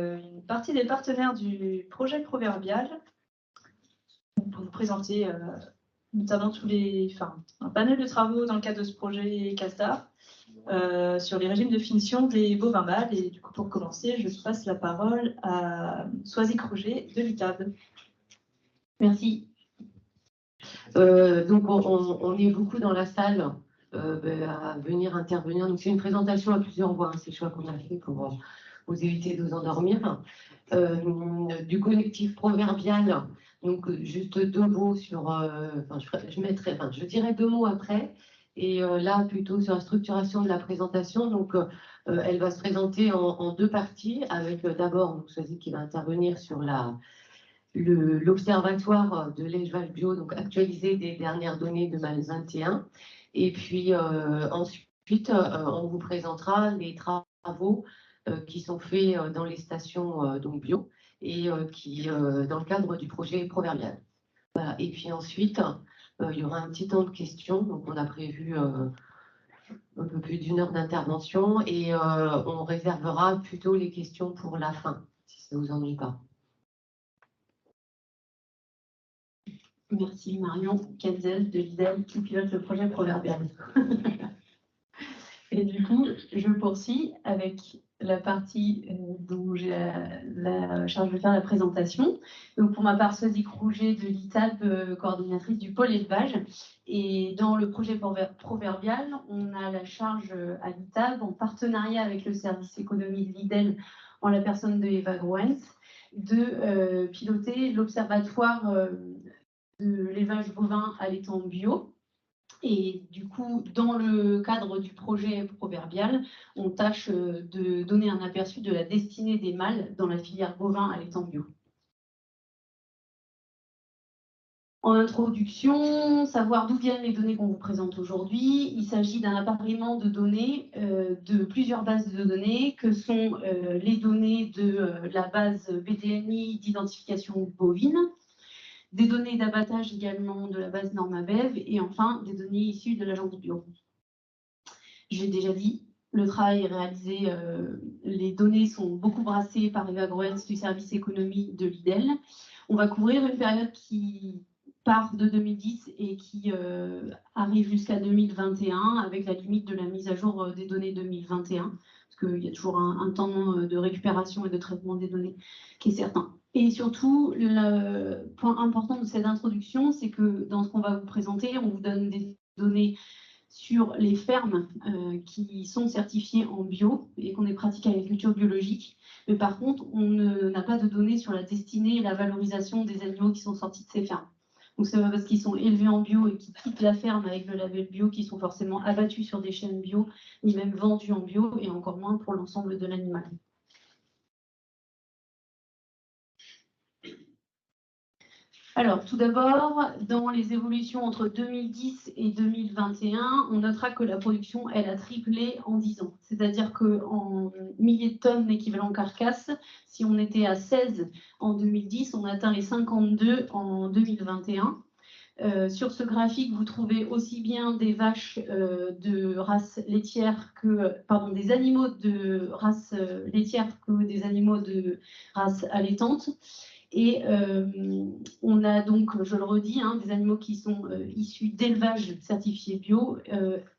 une partie des partenaires du projet Proverbial pour vous présenter notamment un panel de travaux dans le cadre de ce projet CASDAR sur les régimes de finition des bovins mâles. Et du coup, pour commencer, je passe la parole à Soisic Roger de l'ITAB. Merci. Donc, on est beaucoup dans la salle à venir intervenir. Donc, c'est une présentation à plusieurs voix, hein, c'est le choix qu'on a fait pour vous éviter de vous endormir. Du collectif Proverbial, donc juste deux mots sur. Je dirais deux mots après. Et là, plutôt sur la structuration de la présentation. Donc, elle va se présenter en deux parties, avec d'abord Soisic qui va intervenir sur l'observatoire de l'élevage bio, donc actualisé des dernières données de MALS 21. Et puis ensuite, on vous présentera les travaux qui sont faits dans les stations donc bio et qui, dans le cadre du projet Proverbial. Voilà. Et puis ensuite, il y aura un petit temps de questions. Donc, on a prévu un peu plus d'1 heure d'intervention et on réservera plutôt les questions pour la fin, si ça ne vous ennuie pas. Merci Marion Quetzel de l'IDEL qui pilote le projet Proverbial. Et du coup, je poursuis avec la partie dont j'ai la charge de faire la présentation. Donc pour ma part, Soisic Roger de l'ITAB, coordinatrice du pôle élevage. Et dans le projet Proverbial, on a la charge à l'ITAB, en partenariat avec le service économie de l'IDEL, en la personne de Eva Groens, de piloter l'observatoire de l'élevage bovin à l'étang bio. Et du coup, dans le cadre du projet Proverbial, on tâche de donner un aperçu de la destinée des mâles dans la filière bovin à l'étang bio. En introduction, savoir d'où viennent les données qu'on vous présente aujourd'hui. Il s'agit d'un appariement de données de plusieurs bases de données que sont les données de la base BDNI d'identification bovine, des données d'abattage également de la base Normabev et enfin des données issues de l'agence bio. J'ai déjà dit, le travail est réalisé, les données sont beaucoup brassées par Eva Groens du service économie de l'IDEL. On va couvrir une période qui part de 2010 et qui arrive jusqu'à 2021 avec la limite de la mise à jour des données 2021 parce qu'il y a toujours un temps de récupération et de traitement des données qui est certain. Et surtout, le point important de cette introduction, c'est que dans ce qu'on va vous présenter, on vous donne des données sur les fermes qui sont certifiées en bio et qu'on est pratique agriculture biologique. Mais par contre, on n'a pas de données sur la destinée et la valorisation des animaux qui sont sortis de ces fermes. Donc, c'est pas parce qu'ils sont élevés en bio et qu'ils quittent la ferme avec le label bio qu'ils sont forcément abattus sur des chaînes bio, ni même vendus en bio, et encore moins pour l'ensemble de l'animal. Alors, tout d'abord, dans les évolutions entre 2010 et 2021, on notera que la production, elle a triplé en 10 ans. C'est-à-dire qu'en milliers de tonnes d'équivalent carcasse, si on était à 16 en 2010, on atteint les 52 en 2021. Sur ce graphique, vous trouvez aussi bien des vaches de race laitière des animaux de race laitière que des animaux de race allaitante. Et on a donc, je le redis, des animaux qui sont issus d'élevage certifié bio,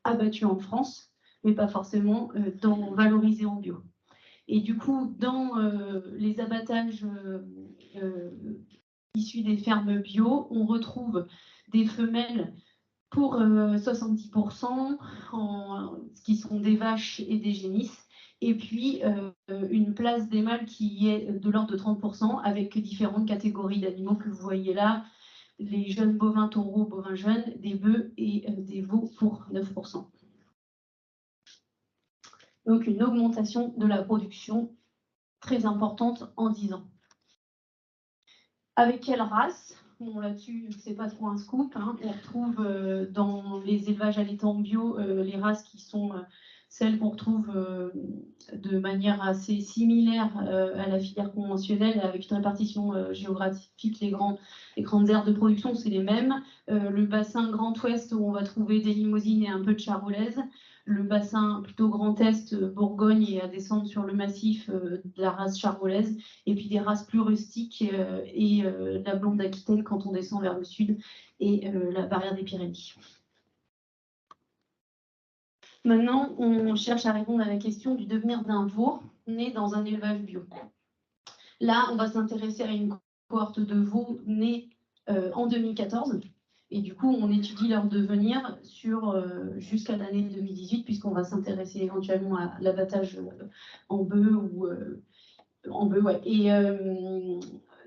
abattus en France, mais pas forcément valorisés en bio. Et du coup, dans les abattages issus des fermes bio, on retrouve des femelles pour 70%, qui sont des vaches et des génisses, et puis une place des mâles qui est de l'ordre de 30%, avec différentes catégories d'animaux que vous voyez là, les jeunes bovins taureaux, bovins jeunes, des bœufs et des veaux pour 9%. Donc une augmentation de la production très importante en 10 ans. Avec quelle race? Bon, là-dessus, c'est pas trop un scoop. On retrouve dans les élevages à l'étang bio les races qui sont celle qu'on retrouve de manière assez similaire à la filière conventionnelle, avec une répartition géographique, les grandes aires de production, c'est les mêmes. Le bassin Grand Ouest, où on va trouver des limousines et un peu de charolaise. Le bassin plutôt Grand Est, Bourgogne, et à descendre sur le massif de la race charolaise. Et puis des races plus rustiques et la blonde d'Aquitaine quand on descend vers le sud, et la barrière des Pyrénées. Maintenant, on cherche à répondre à la question du devenir d'un veau né dans un élevage bio. Là, on va s'intéresser à une cohorte de veaux nés en 2014. Et du coup, on étudie leur devenir jusqu'à l'année 2018, puisqu'on va s'intéresser éventuellement à l'abattage en bœuf ou en bœuf, ouais. Et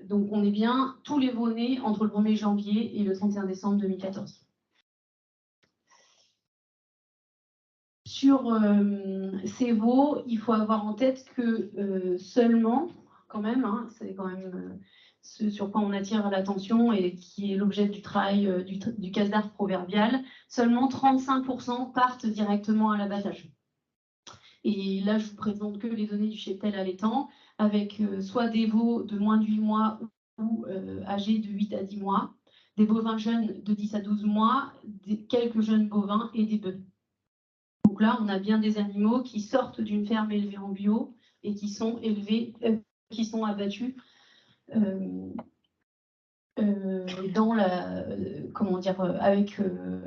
donc, on est bien tous les veaux nés entre le 1er janvier et le 31 décembre 2014. Sur ces veaux, il faut avoir en tête que seulement, quand même, hein, c'est quand même ce sur quoi on attire l'attention et qui est l'objet du travail du CASDAR proverbial, seulement 35% partent directement à l'abattage. Et là, je vous présente que les données du cheptel allaitant, avec soit des veaux de moins de 8 mois ou âgés de 8 à 10 mois, des bovins jeunes de 10 à 12 mois, quelques jeunes bovins et des bœufs. Donc là, on a bien des animaux qui sortent d'une ferme élevée en bio et qui sont abattus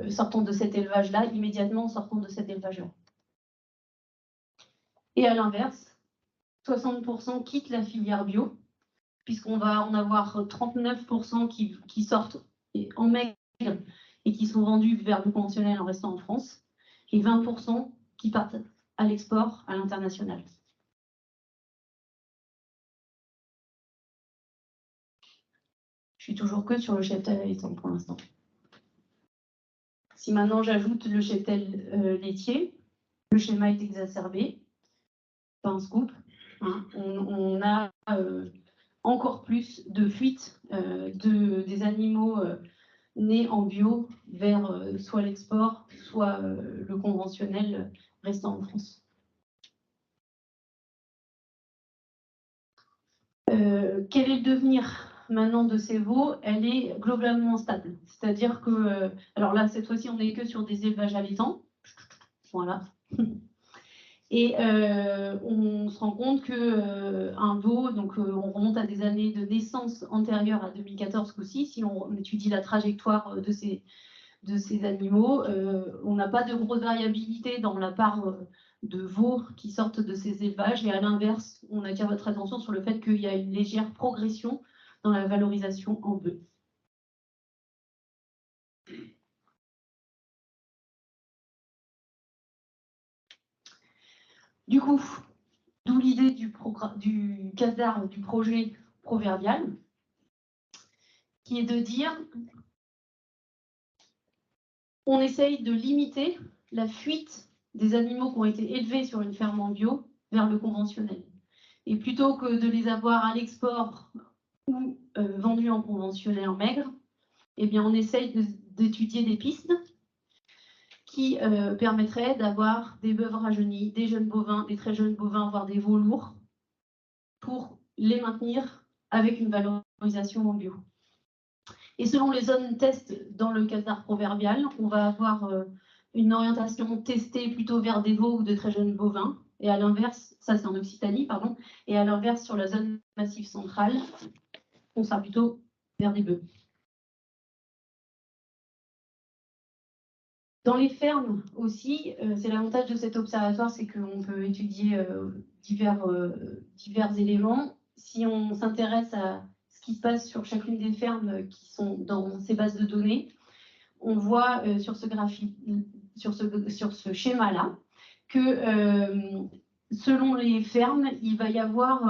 sortant de cet élevage-là, immédiatement en sortant de cet élevage-là. Et à l'inverse, 60% quittent la filière bio, puisqu'on va en avoir 39% qui sortent en maigre et qui sont vendus vers le conventionnel en restant en France, et 20% qui partent à l'export, à l'international. Je suis toujours que sur le cheptel allaitant pour l'instant. Si maintenant j'ajoute le cheptel laitier, le schéma est exacerbé. Pas un scoop. Hein. On a encore plus de fuite des animaux nés en bio vers soit l'export, soit le conventionnel restant en France. Quel est le devenir maintenant de ces veaux? Elle est globalement stable. C'est-à-dire que, alors là, cette fois-ci, on n'est que sur des élevages allaitants. Voilà. Et on se rend compte qu'un veau, donc on remonte à des années de naissance antérieures à 2014 aussi, si on étudie la trajectoire de ces animaux, on n'a pas de grosse variabilité dans la part de veaux qui sortent de ces élevages, et à l'inverse, on attire votre attention sur le fait qu'il y a une légère progression dans la valorisation en bœuf. Du coup, d'où l'idée du CASDAR, du projet proverbial, qui est de dire on essaye de limiter la fuite des animaux qui ont été élevés sur une ferme en bio vers le conventionnel. Et plutôt que de les avoir à l'export ou vendus en conventionnel en maigre, eh bien on essaye d'étudier des pistes qui permettraient d'avoir des bœufs rajeunis, des jeunes bovins, des très jeunes bovins, voire des veaux lourds, pour les maintenir avec une valorisation en bio. Et selon les zones test dans le CASDAR proverbial, on va avoir une orientation testée plutôt vers des veaux ou de très jeunes bovins. Et à l'inverse, ça c'est en Occitanie, pardon, et à l'inverse, sur la zone massif centrale, on sera plutôt vers des bœufs. Dans les fermes aussi, c'est l'avantage de cet observatoire, c'est qu'on peut étudier divers éléments. Si on s'intéresse à ce qui se passe sur chacune des fermes qui sont dans ces bases de données, on voit sur ce graphique, sur ce schéma-là, que selon les fermes, il va y avoir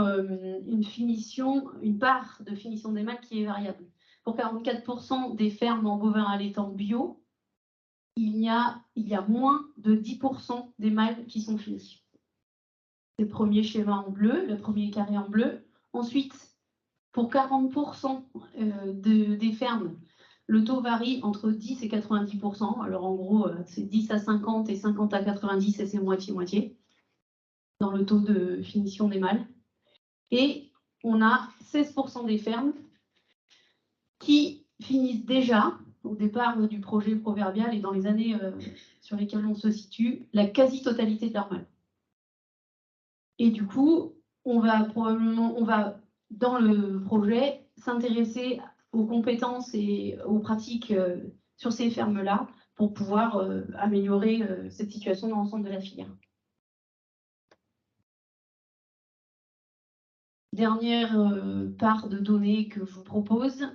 une part de finition des mâles qui est variable. Pour 44% des fermes en bovins allaitant bio, il y a moins de 10% des mâles qui sont finis. C'est le premier schéma en bleu, le premier carré en bleu. Ensuite, pour 40% des fermes Le taux varie entre 10 et 90%. Alors en gros, c'est 10 à 50 et 50 à 90 et c'est moitié-moitié dans le taux de finition des mâles. Et on a 16% des fermes qui finissent déjà, au départ du projet proverbial et dans les années sur lesquelles on se situe, la quasi-totalité de leurs mâles. Et du coup, on va dans le projet, s'intéresser aux compétences et aux pratiques sur ces fermes-là pour pouvoir améliorer cette situation dans l'ensemble de la filière. Dernière part de données que je vous propose,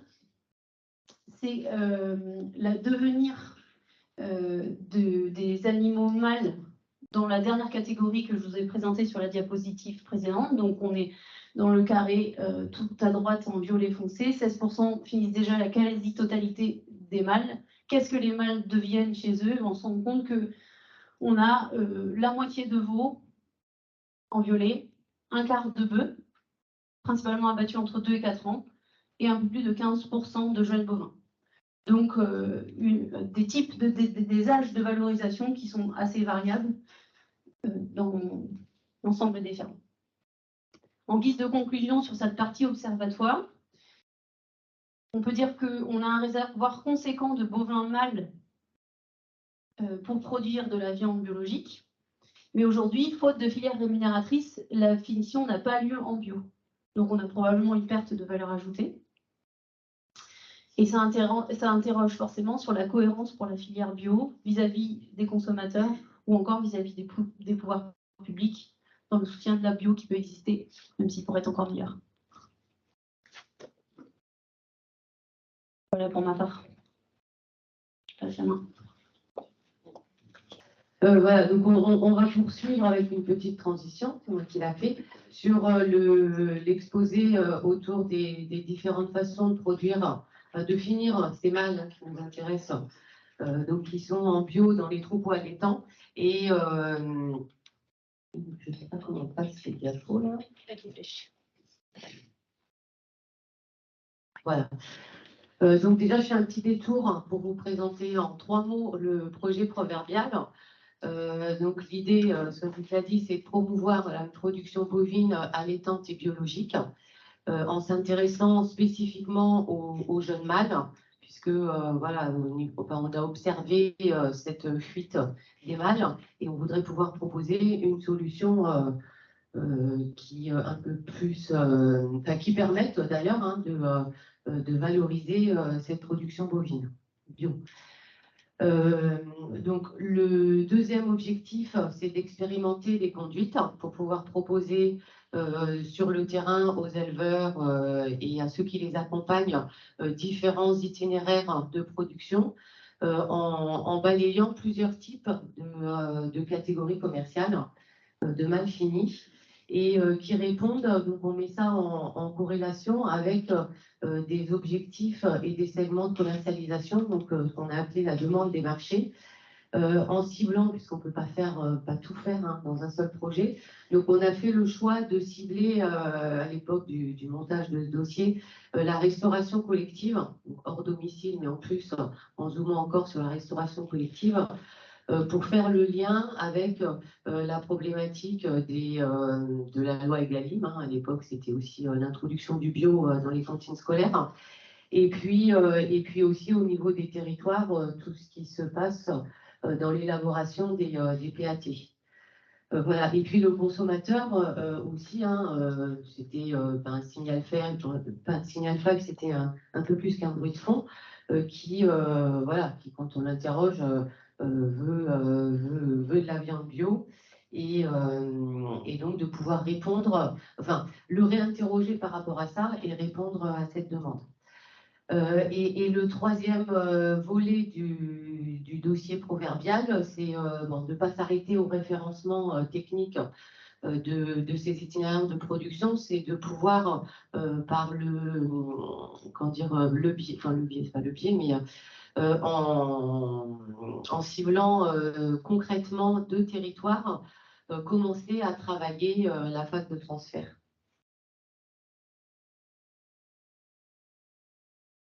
c'est le devenir des animaux mâles dans la dernière catégorie que je vous ai présentée sur la diapositive précédente. Donc on est dans le carré tout à droite en violet foncé, 16% finissent déjà la quasi-totalité des mâles. Qu'est-ce que les mâles deviennent chez eux? On se rend compte qu'on a la moitié de veaux en violet, un quart de bœufs, principalement abattus entre 2 et 4 ans, et un peu plus de 15% de jeunes bovins. Donc, des types, des âges de valorisation qui sont assez variables dans l'ensemble des fermes. En guise de conclusion sur cette partie observatoire, on peut dire qu'on a un réservoir conséquent de bovins mâles pour produire de la viande biologique. Mais aujourd'hui, faute de filière rémunératrice, la finition n'a pas lieu en bio. Donc, on a probablement une perte de valeur ajoutée. Et ça interroge forcément sur la cohérence pour la filière bio vis-à-vis des consommateurs ou encore vis-à-vis des pouvoirs publics dans le soutien de la bio qui peut exister, même s'il pourrait être encore meilleur. Voilà pour ma part. Je passe la main. Voilà, donc on va poursuivre avec une petite transition, c'est moi qui l'a fait, sur l'exposé autour des différentes façons de produire, de finir ces mâles qui nous intéressent, donc qui sont en bio dans les troupeaux allaitants. Et je ne sais pas comment on passe ces diapos là. Voilà. Donc déjà, je fais un petit détour pour vous présenter en 3 mots le projet proverbial. Donc l'idée, ce que je l'ai dit, c'est de promouvoir la production bovine allaitante et biologique en s'intéressant spécifiquement aux jeunes mâles, puisque voilà, on a observé cette fuite des mâles et on voudrait pouvoir proposer une solution qui un peu plus, qui permette d'ailleurs de valoriser cette production bovine bio. Donc, le deuxième objectif, c'est d'expérimenter des conduites pour pouvoir proposer sur le terrain aux éleveurs et à ceux qui les accompagnent différents itinéraires de production en balayant plusieurs types de catégories commerciales de mâles finis et qui répondent, donc on met ça en corrélation avec des objectifs et des segments de commercialisation, donc qu'on a appelé la demande des marchés, en ciblant, puisqu'on ne peut pas pas tout faire dans un seul projet. Donc on a fait le choix de cibler, à l'époque du montage de ce dossier, la restauration collective, donc hors domicile, mais en plus en zoomant encore sur la restauration collective, pour faire le lien avec la problématique de la loi Egalim. À l'époque, c'était aussi l'introduction du bio dans les cantines scolaires. Et puis aussi au niveau des territoires, tout ce qui se passe dans l'élaboration des PAT. Voilà. Et puis le consommateur aussi, c'était pas un signal faible, c'était un peu plus qu'un bruit de fond, qui, quand on l'interroge, veut de la viande bio. Et donc de pouvoir répondre, enfin, le réinterroger par rapport à ça et répondre à cette demande. Et le troisième volet du dossier proverbial, c'est de ne pas s'arrêter au référencement technique de ces itinéraires de production, c'est de pouvoir, par le biais, c'est pas le biais, mais en ciblant concrètement 2 territoires, commencer à travailler la phase de transfert.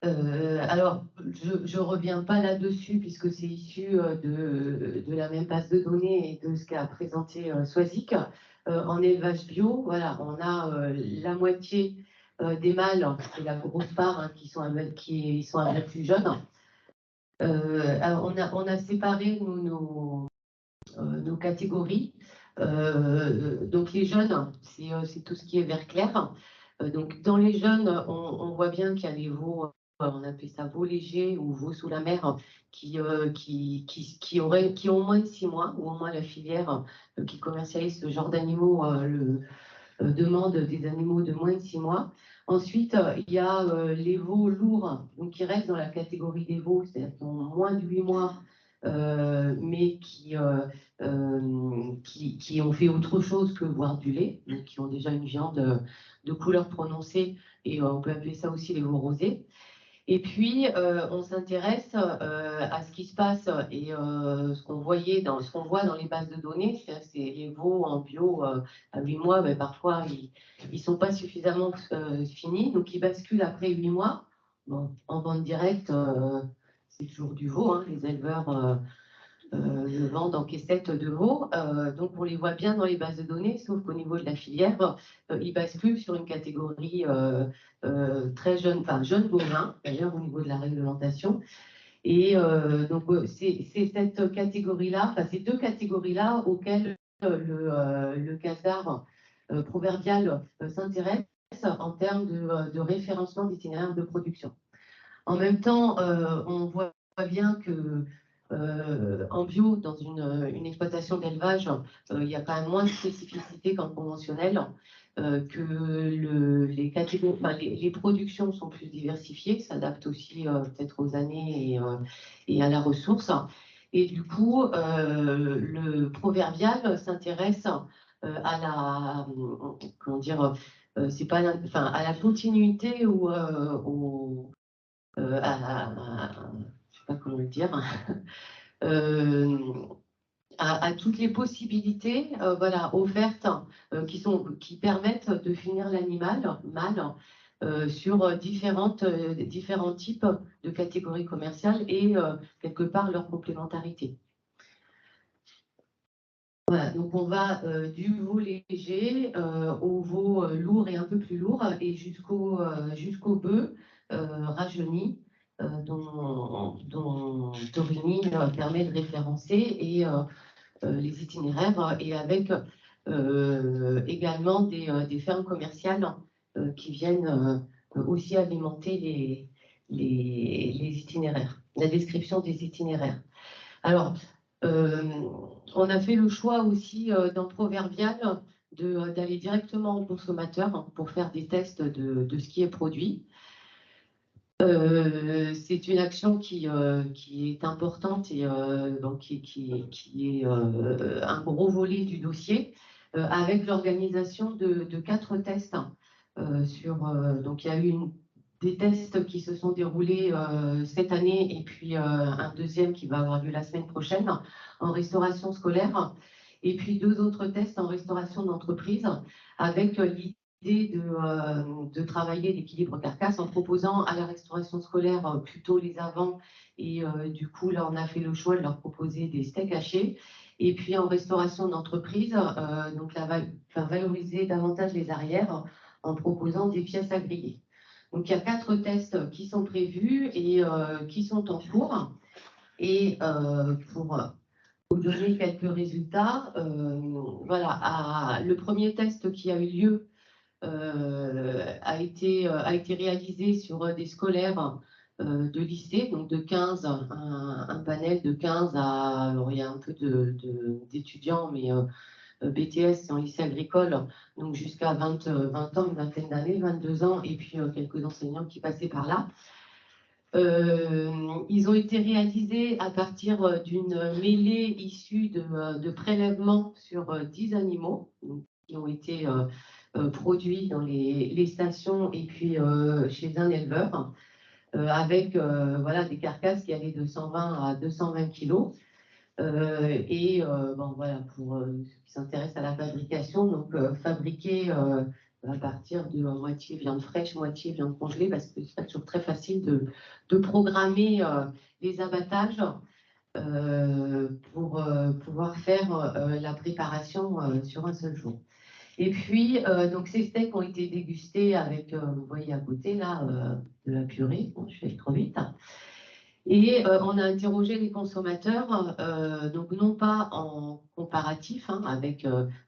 Alors, je ne reviens pas là-dessus puisque c'est issu de la même base de données et de ce qu'a présenté Swazik. En élevage bio, voilà, on a la moitié des mâles, c'est la grosse part, hein, qui sont un peu plus jeunes. Alors on a séparé nos catégories. Donc les jeunes, c'est tout ce qui est vert clair. Donc dans les jeunes, on voit bien qu'il y a les veaux, on appelle ça veaux légers ou veaux sous la mer, qui ont moins de 6 mois, ou au moins la filière qui commercialise ce genre d'animaux demande des animaux de moins de 6 mois. Ensuite, il y a les veaux lourds, donc qui restent dans la catégorie des veaux, c'est-à-dire qui ont moins de 8 mois, mais qui ont fait autre chose que boire du lait, donc qui ont déjà une viande de couleur prononcée, et on peut appeler ça aussi les veaux rosés. Et puis, on s'intéresse à ce qui se passe et ce qu'on voit dans les bases de données, c'est les veaux en bio à 8 mois, mais parfois ils ne sont pas suffisamment finis, donc ils basculent après 8 mois. Bon, en vente directe, c'est toujours du veau, hein, les éleveurs le vendent en caissette de veau. Donc on les voit bien dans les bases de données, sauf qu'au niveau de la filière, ils basculent sur une catégorie très jeune, enfin jeune bovin, d'ailleurs au niveau de la réglementation. Et donc c'est cette catégorie-là, enfin ces deux catégories-là auxquelles le CASDAR proverbial s'intéresse en termes de référencement d'itinéraires de production. En même temps, on voit bien que en bio, dans une exploitation d'élevage, il y a quand même moins de spécificité qu'en conventionnel, que les productions sont plus diversifiées, s'adaptent aussi peut-être aux années et à la ressource. Et du coup, le proverbial s'intéresse à la, comment dire, c'est pas, enfin, à la continuité ou je ne sais pas comment le dire, à toutes les possibilités voilà, offertes qui permettent de finir l'animal mâle sur différents types de catégories commerciales et quelque part leur complémentarité. Voilà, donc on va du veau léger au veau lourd et un peu plus lourd et jusqu'au bœuf rajeuni dont Torini permet de référencer et les itinéraires et avec également des fermes commerciales qui viennent aussi alimenter les itinéraires, la description des itinéraires. Alors, on a fait le choix aussi dans Proverbial d'aller directement au consommateur pour faire des tests de ce qui est produit. C'est une action qui est importante et donc qui est un gros volet du dossier avec l'organisation de 4 tests. Donc il y a eu des tests qui se sont déroulés cette année et puis un deuxième qui va avoir lieu la semaine prochaine en restauration scolaire et puis 2 autres tests en restauration d'entreprise avec l'idée de travailler l'équilibre carcasse en proposant à la restauration scolaire plutôt les avants et du coup là on a fait le choix de leur proposer des steaks hachés et puis en restauration d'entreprise donc valoriser davantage les arrières en proposant des pièces à griller. Donc il y a 4 tests qui sont prévus et qui sont en cours et pour vous donner quelques résultats, voilà, le premier test qui a eu lieu a été réalisé sur des scolaires de lycée, donc de 15, un panel de 15 à, alors il y a un peu d'étudiants, mais BTS en lycée agricole, donc jusqu'à 20 ans, une vingtaine d'années, 22 ans, et puis quelques enseignants qui passaient par là. Ils ont été réalisés à partir d'une mêlée issue de prélèvements sur 10 animaux qui ont été produits dans les stations et puis chez un éleveur, avec voilà, des carcasses qui allaient de 120 à 220 kilos. Bon, voilà, pour ceux qui s'intéressent à la fabrication, donc fabriquer à partir de moitié viande fraîche, moitié viande congelée, parce que c'est pas toujours très facile de programmer les abattages pour pouvoir faire la préparation sur un seul jour. Et puis, donc ces steaks ont été dégustés avec, vous voyez à côté là, de la purée. Bon, je vais trop vite. Et on a interrogé les consommateurs, donc non pas en comparatif avec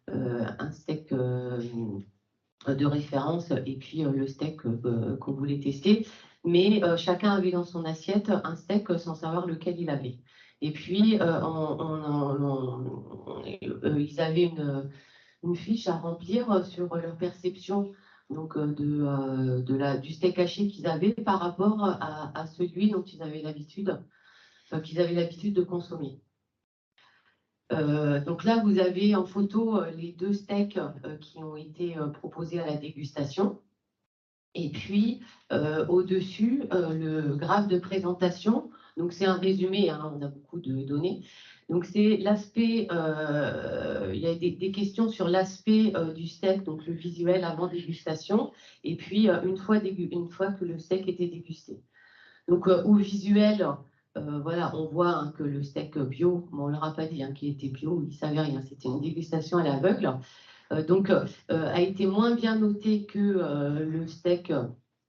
un steak de référence et puis le steak qu'on voulait tester, mais chacun avait dans son assiette un steak sans savoir lequel il avait. Et puis, ils avaient une fiche à remplir sur leur perception donc, du steak haché qu'ils avaient par rapport à celui dont ils avaient l'habitude de consommer. Donc là, vous avez en photo les 2 steaks qui ont été proposés à la dégustation. Et puis, au-dessus, le graphe de présentation. Donc, c'est un résumé, hein, on a beaucoup de données. Donc, c'est l'aspect, il y a des questions sur l'aspect du steak, donc le visuel avant dégustation, et puis une fois que le steak était dégusté. Donc, au visuel, voilà, on voit hein, que le steak bio, bon, on ne leur a pas dit hein, qu'il était bio, ils ne savaient rien, c'était une dégustation à l'aveugle. Donc, a été moins bien noté que le steak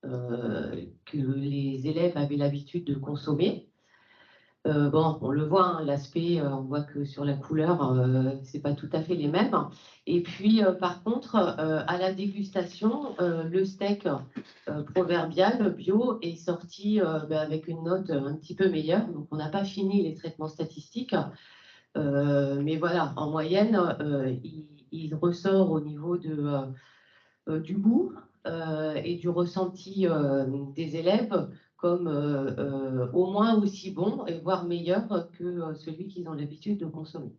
que les élèves avaient l'habitude de consommer. Bon, on le voit, hein, l'aspect, on voit que sur la couleur, c'est pas tout à fait les mêmes. Et puis, par contre, à la dégustation, le steak proverbial bio est sorti avec une note un petit peu meilleure. Donc, on n'a pas fini les traitements statistiques. Mais voilà, en moyenne, il ressort au niveau du goût et du ressenti des élèves comme au moins aussi bon, et voire meilleur que celui qu'ils ont l'habitude de consommer.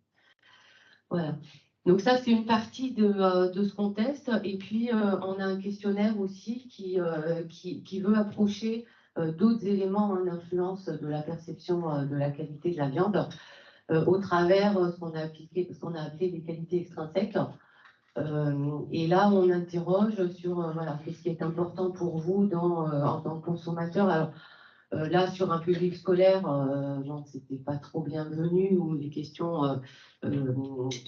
Voilà. Donc ça, c'est une partie de ce qu'on teste. Et puis, on a un questionnaire aussi qui veut approcher d'autres éléments en influence de la perception de la qualité de la viande au travers ce qu'on a appelé les qualités extrinsèques. Et là, on interroge sur voilà, qu'est-ce qui est important pour vous en tant que consommateur. Alors là, sur un public scolaire, c'était pas trop bienvenu, ou les questions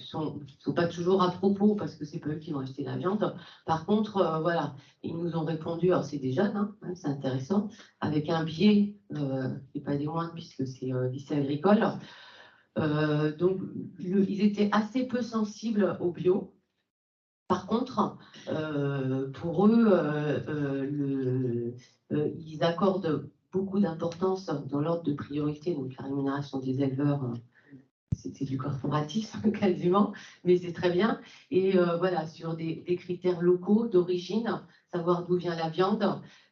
sont pas toujours à propos parce que c'est pas eux qui vont acheter la viande. Par contre, voilà, ils nous ont répondu, alors c'est des jeunes, hein, c'est intéressant, avec un biais qui n'est pas des moindres puisque c'est lycée agricole. Donc, ils étaient assez peu sensibles au bio. Par contre, pour eux, ils accordent beaucoup d'importance dans l'ordre de priorité, donc la rémunération des éleveurs, c'était du corporatisme quasiment, mais c'est très bien. Et voilà, sur des critères locaux d'origine, savoir d'où vient la viande,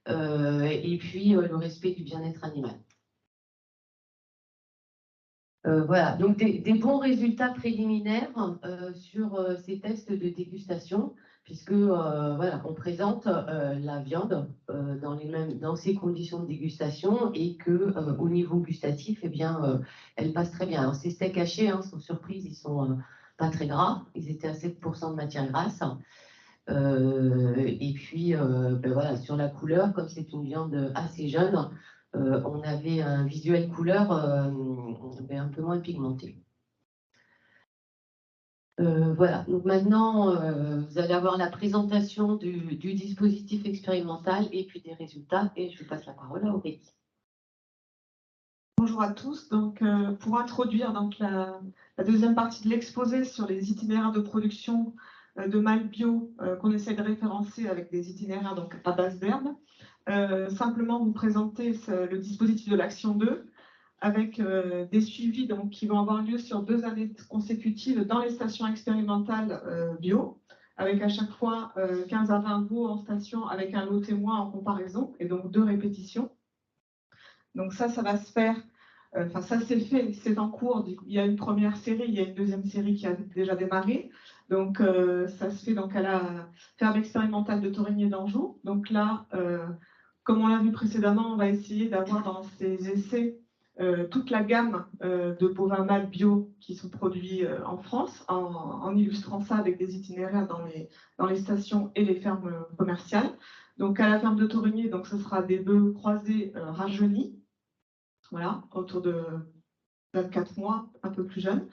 et puis le respect du bien-être animal. Voilà, donc des bons résultats préliminaires sur ces tests de dégustation, puisque voilà, on présente la viande dans ces conditions de dégustation et que au niveau gustatif, eh bien, elle passe très bien. Alors ces steaks hachés, hein, sans surprise, ils sont pas très gras, ils étaient à 7% de matière grasse. Et puis, ben voilà, sur la couleur, comme c'est une viande assez jeune, on avait un visuel couleur un peu moins pigmenté. Voilà, donc maintenant, vous allez avoir la présentation du dispositif expérimental et puis des résultats, et je passe la parole à Aurélie. Bonjour à tous. Donc, pour introduire donc, la deuxième partie de l'exposé sur les itinéraires de production de mâles bio qu'on essaie de référencer avec des itinéraires donc, à base d'herbes, simplement vous présenter le dispositif de l'action 2 avec des suivis donc, qui vont avoir lieu sur 2 années consécutives dans les stations expérimentales bio, avec à chaque fois 15 à 20 veaux en station avec un lot témoin en comparaison, et donc 2 répétitions. Donc ça va se faire, enfin ça c'est fait, c'est en cours, il y a une première série, il y a une deuxième série qui a déjà démarré. Donc ça se fait donc à la ferme expérimentale de Torigné d'Anjou. Donc là, comme on l'a vu précédemment, on va essayer d'avoir dans ces essais toute la gamme de bovins mâles bio qui sont produits en France, en illustrant ça avec des itinéraires dans les stations et les fermes commerciales. Donc à la ferme de Torigné, donc ce sera des bœufs croisés rajeunis, voilà, autour de 24 mois, un peu plus jeunes,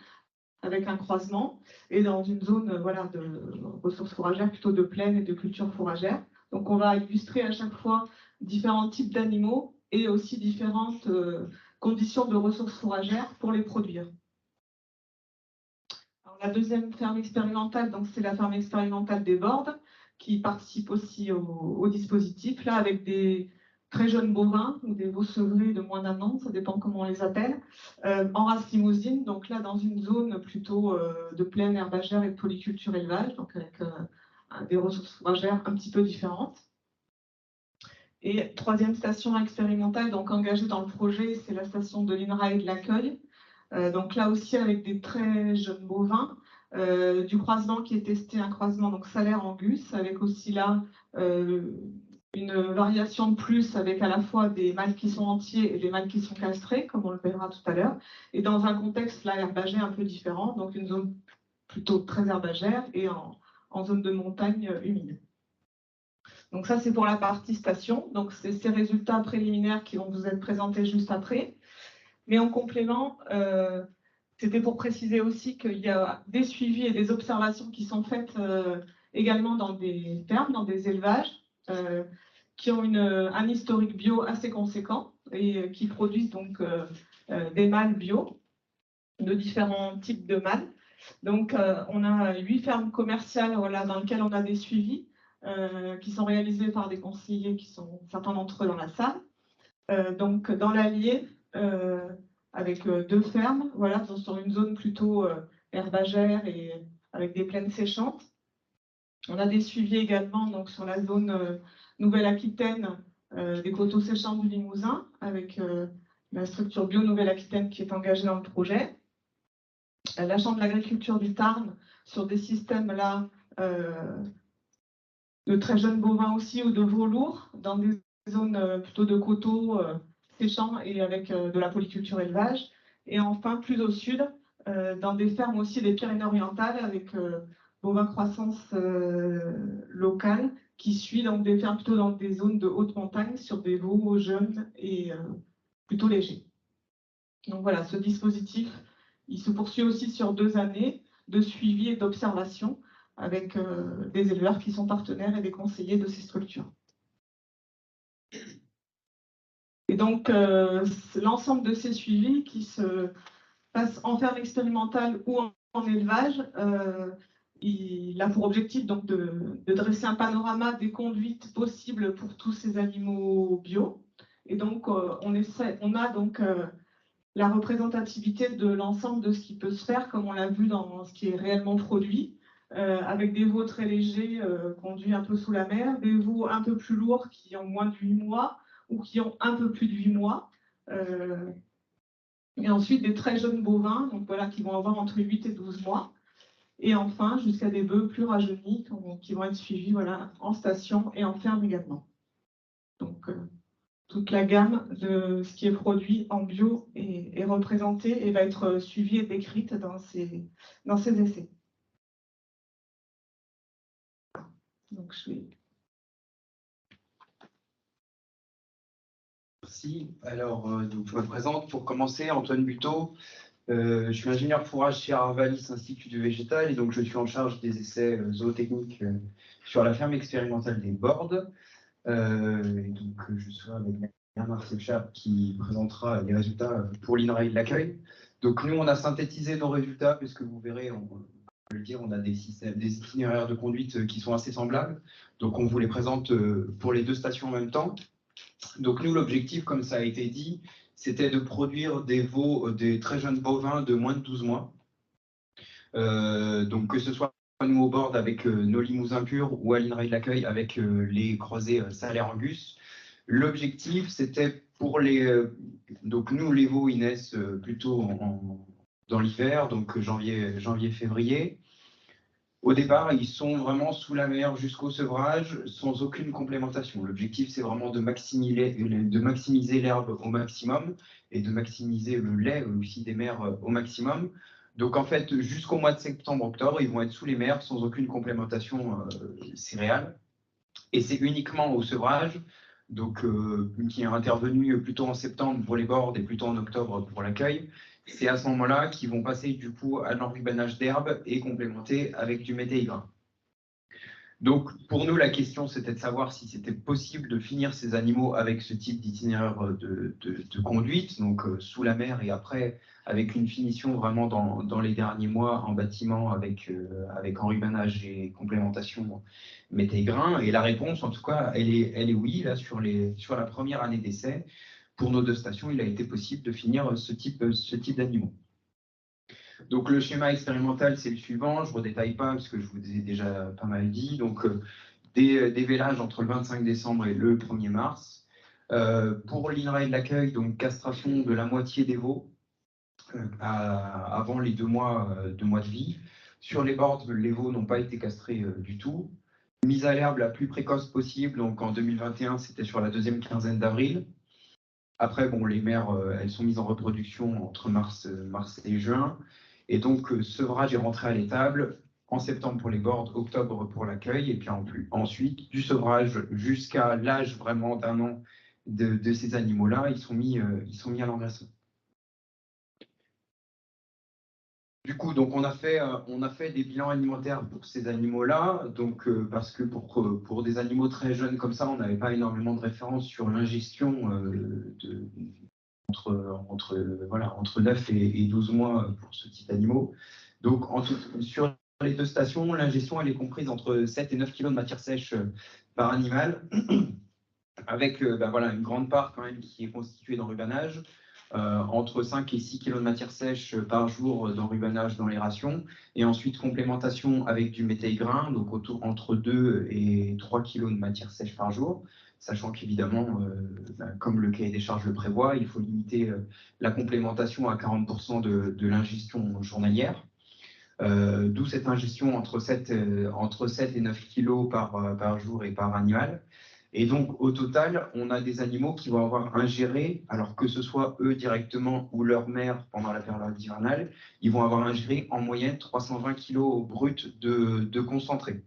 avec un croisement, et dans une zone voilà, de ressources fourragères, plutôt de plaine et de culture fourragère. Donc on va illustrer à chaque fois différents types d'animaux et aussi différentes conditions de ressources fourragères pour les produire. Alors, la deuxième ferme expérimentale, donc c'est la ferme expérimentale des Bordes, qui participe aussi au dispositif, là avec des très jeunes bovins ou des veaux sevrés de moins d'un an, ça dépend comment on les appelle, en race limousine, donc là dans une zone plutôt de plaine herbagère et de polyculture élevage, donc avec des ressources fourragères un petit peu différentes. Et troisième station expérimentale, donc engagée dans le projet, c'est la station de l'INRAE de l'Accueil. Donc là aussi avec des très jeunes bovins, du croisement qui est testé, un croisement donc salaire-angus, avec aussi là une variation de plus avec à la fois des mâles qui sont entiers et des mâles qui sont castrés, comme on le verra tout à l'heure, et dans un contexte là herbagère un peu différent, donc une zone plutôt très herbagère et en zone de montagne humide. Donc ça, c'est pour la partie station. Donc c'est ces résultats préliminaires qui vont vous être présentés juste après. Mais en complément, c'était pour préciser aussi qu'il y a des suivis et des observations qui sont faites également dans des fermes, dans des élevages, qui ont un historique bio assez conséquent et qui produisent donc des mâles bio, de différents types de mâles. Donc on a 8 fermes commerciales voilà, dans lesquelles on a des suivis. Qui sont réalisés par des conseillers qui sont certains d'entre eux dans la salle. Donc dans l'Allier, avec 2 fermes, voilà, sur une zone plutôt herbagère et avec des plaines séchantes. On a des suivis également donc, sur la zone Nouvelle-Aquitaine, des coteaux séchants du Limousin, avec la structure Bio Nouvelle-Aquitaine qui est engagée dans le projet. La Chambre de l'agriculture du Tarn, sur des systèmes là, de très jeunes bovins aussi ou de veaux lourds dans des zones plutôt de coteaux séchants et avec de la polyculture élevage. Et enfin, plus au sud, dans des fermes aussi des Pyrénées-Orientales avec bovins croissance locale qui suit donc des fermes plutôt dans des zones de haute montagne sur des veaux jeunes et plutôt légers. Donc voilà, ce dispositif, il se poursuit aussi sur 2 années de suivi et d'observation avec des éleveurs qui sont partenaires et des conseillers de ces structures. Et donc, l'ensemble de ces suivis qui se passent en ferme expérimentale ou en élevage, il a pour objectif donc, de dresser un panorama des conduites possibles pour tous ces animaux bio. Et donc, on a donc la représentativité de l'ensemble de ce qui peut se faire, comme on l'a vu dans ce qui est réellement produit. Avec des veaux très légers conduits un peu sous la mer, des veaux un peu plus lourds qui ont moins de 8 mois ou qui ont un peu plus de 8 mois. Et ensuite des très jeunes bovins donc voilà, qui vont avoir entre 8 et 12 mois. Et enfin jusqu'à des bœufs plus rajeunis qui vont être suivis voilà, en station et en ferme également. Donc toute la gamme de ce qui est produit en bio est représentée et va être suivie et décrite dans ces essais. Donc, Merci. Alors, donc, je me présente pour commencer, Antoine Buteau. Je suis ingénieur fourrage chez Arvalis Institut du Végétal et donc je suis en charge des essais zootechniques sur la ferme expérimentale des Bordes. Et donc, je serai avec Bernard Sechat qui présentera les résultats pour l'INRAE de l'Accueil. Donc, nous, on a synthétisé nos résultats puisque vous verrez, on a des itinéraires de conduite qui sont assez semblables. Donc, on vous les présente pour les 2 stations en même temps. Donc, nous, l'objectif, comme ça a été dit, c'était de produire des veaux, des très jeunes bovins de moins de 12 mois. Donc, que ce soit nous au bord avec nos limousins purs ou à l'INRAE de l'Accueil avec les croisés salaire-angus. L'objectif, c'était pour les... donc, nous, les veaux, ils naissent plutôt dans l'hiver, donc janvier-février. Au départ, ils sont vraiment sous la mer jusqu'au sevrage, sans aucune complémentation. L'objectif, c'est vraiment de maximiser l'herbe au maximum et de maximiser le lait aussi des mers au maximum. Donc en fait, jusqu'au mois de septembre-octobre, ils vont être sous les mers sans aucune complémentation céréale. Et c'est uniquement au sevrage, donc qui est intervenu plutôt en septembre pour les bords et plutôt en octobre pour l'accueil. C'est à ce moment-là qu'ils vont passer du coup à l'enrubanage d'herbe et complémenter avec du méthaïgrain. Donc pour nous, la question c'était de savoir si c'était possible de finir ces animaux avec ce type d'itinéraire de conduite, donc sous la mer et après avec une finition vraiment dans les derniers mois en bâtiment avec enrubanage et complémentation méthaïgrain. Et la réponse, en tout cas, elle est oui, là, sur la première année d'essai. Pour nos 2 stations, il a été possible de finir ce type d'animaux. Donc le schéma expérimental, c'est le suivant, je ne redétaille pas parce que je vous ai déjà pas mal dit. Donc des vélages entre le 25 décembre et le 1er mars. Pour l'INRAE de l'accueil, donc castration de la moitié des veaux avant les 2 mois de vie. Sur les bords, les veaux n'ont pas été castrés du tout. Mise à l'herbe la plus précoce possible, donc en 2021, c'était sur la 2e quinzaine d'avril. Après, bon, les mères, elles sont mises en reproduction entre mars et juin. Et donc, sevrage est rentré à l'étable en septembre pour les bords, octobre pour l'accueil. Et puis ensuite, du sevrage jusqu'à l'âge vraiment d'1 an de ces animaux-là, ils sont mis à l'engraissement. Du coup, donc on a fait des bilans alimentaires pour ces animaux-là, donc parce que pour des animaux très jeunes comme ça, on n'avait pas énormément de références sur l'ingestion entre 9 et 12 mois pour ce type d'animaux. Donc sur les 2 stations, l'ingestion elle est comprise entre 7 et 9 kg de matière sèche par animal, avec une grande part quand même qui est constituée d'enrubanage. Entre 5 et 6 kg de matière sèche par jour d'enrubanage dans les rations, et ensuite complémentation avec du méthaïgrain, donc entre 2 et 3 kg de matière sèche par jour, sachant qu'évidemment, comme le cahier des charges le prévoit, il faut limiter la complémentation à 40% de l'ingestion journalière, d'où cette ingestion entre 7 et 9 kg par jour et par animal. Et donc, au total, on a des animaux qui vont avoir ingéré, alors que ce soit eux directement ou leur mère pendant la période hivernale, ils vont avoir ingéré en moyenne 320 kg brut de concentré.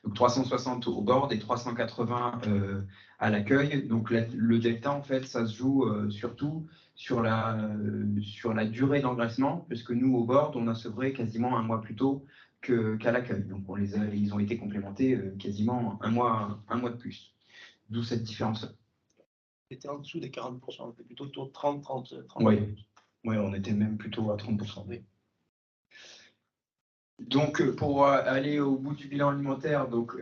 Donc 360 au bord et 380 à l'accueil. Donc le delta, en fait, ça se joue surtout sur la durée d'engraissement, puisque nous, au bord, on a sevré quasiment 1 mois plus tôt qu'à l'accueil. Donc ils ont été complémentés quasiment un mois de plus. D'où cette différence-là. C'était en dessous des 40%, c'était plutôt autour de 30. Oui, on était même plutôt à 30%. Oui. Donc, pour aller au bout du bilan alimentaire, donc,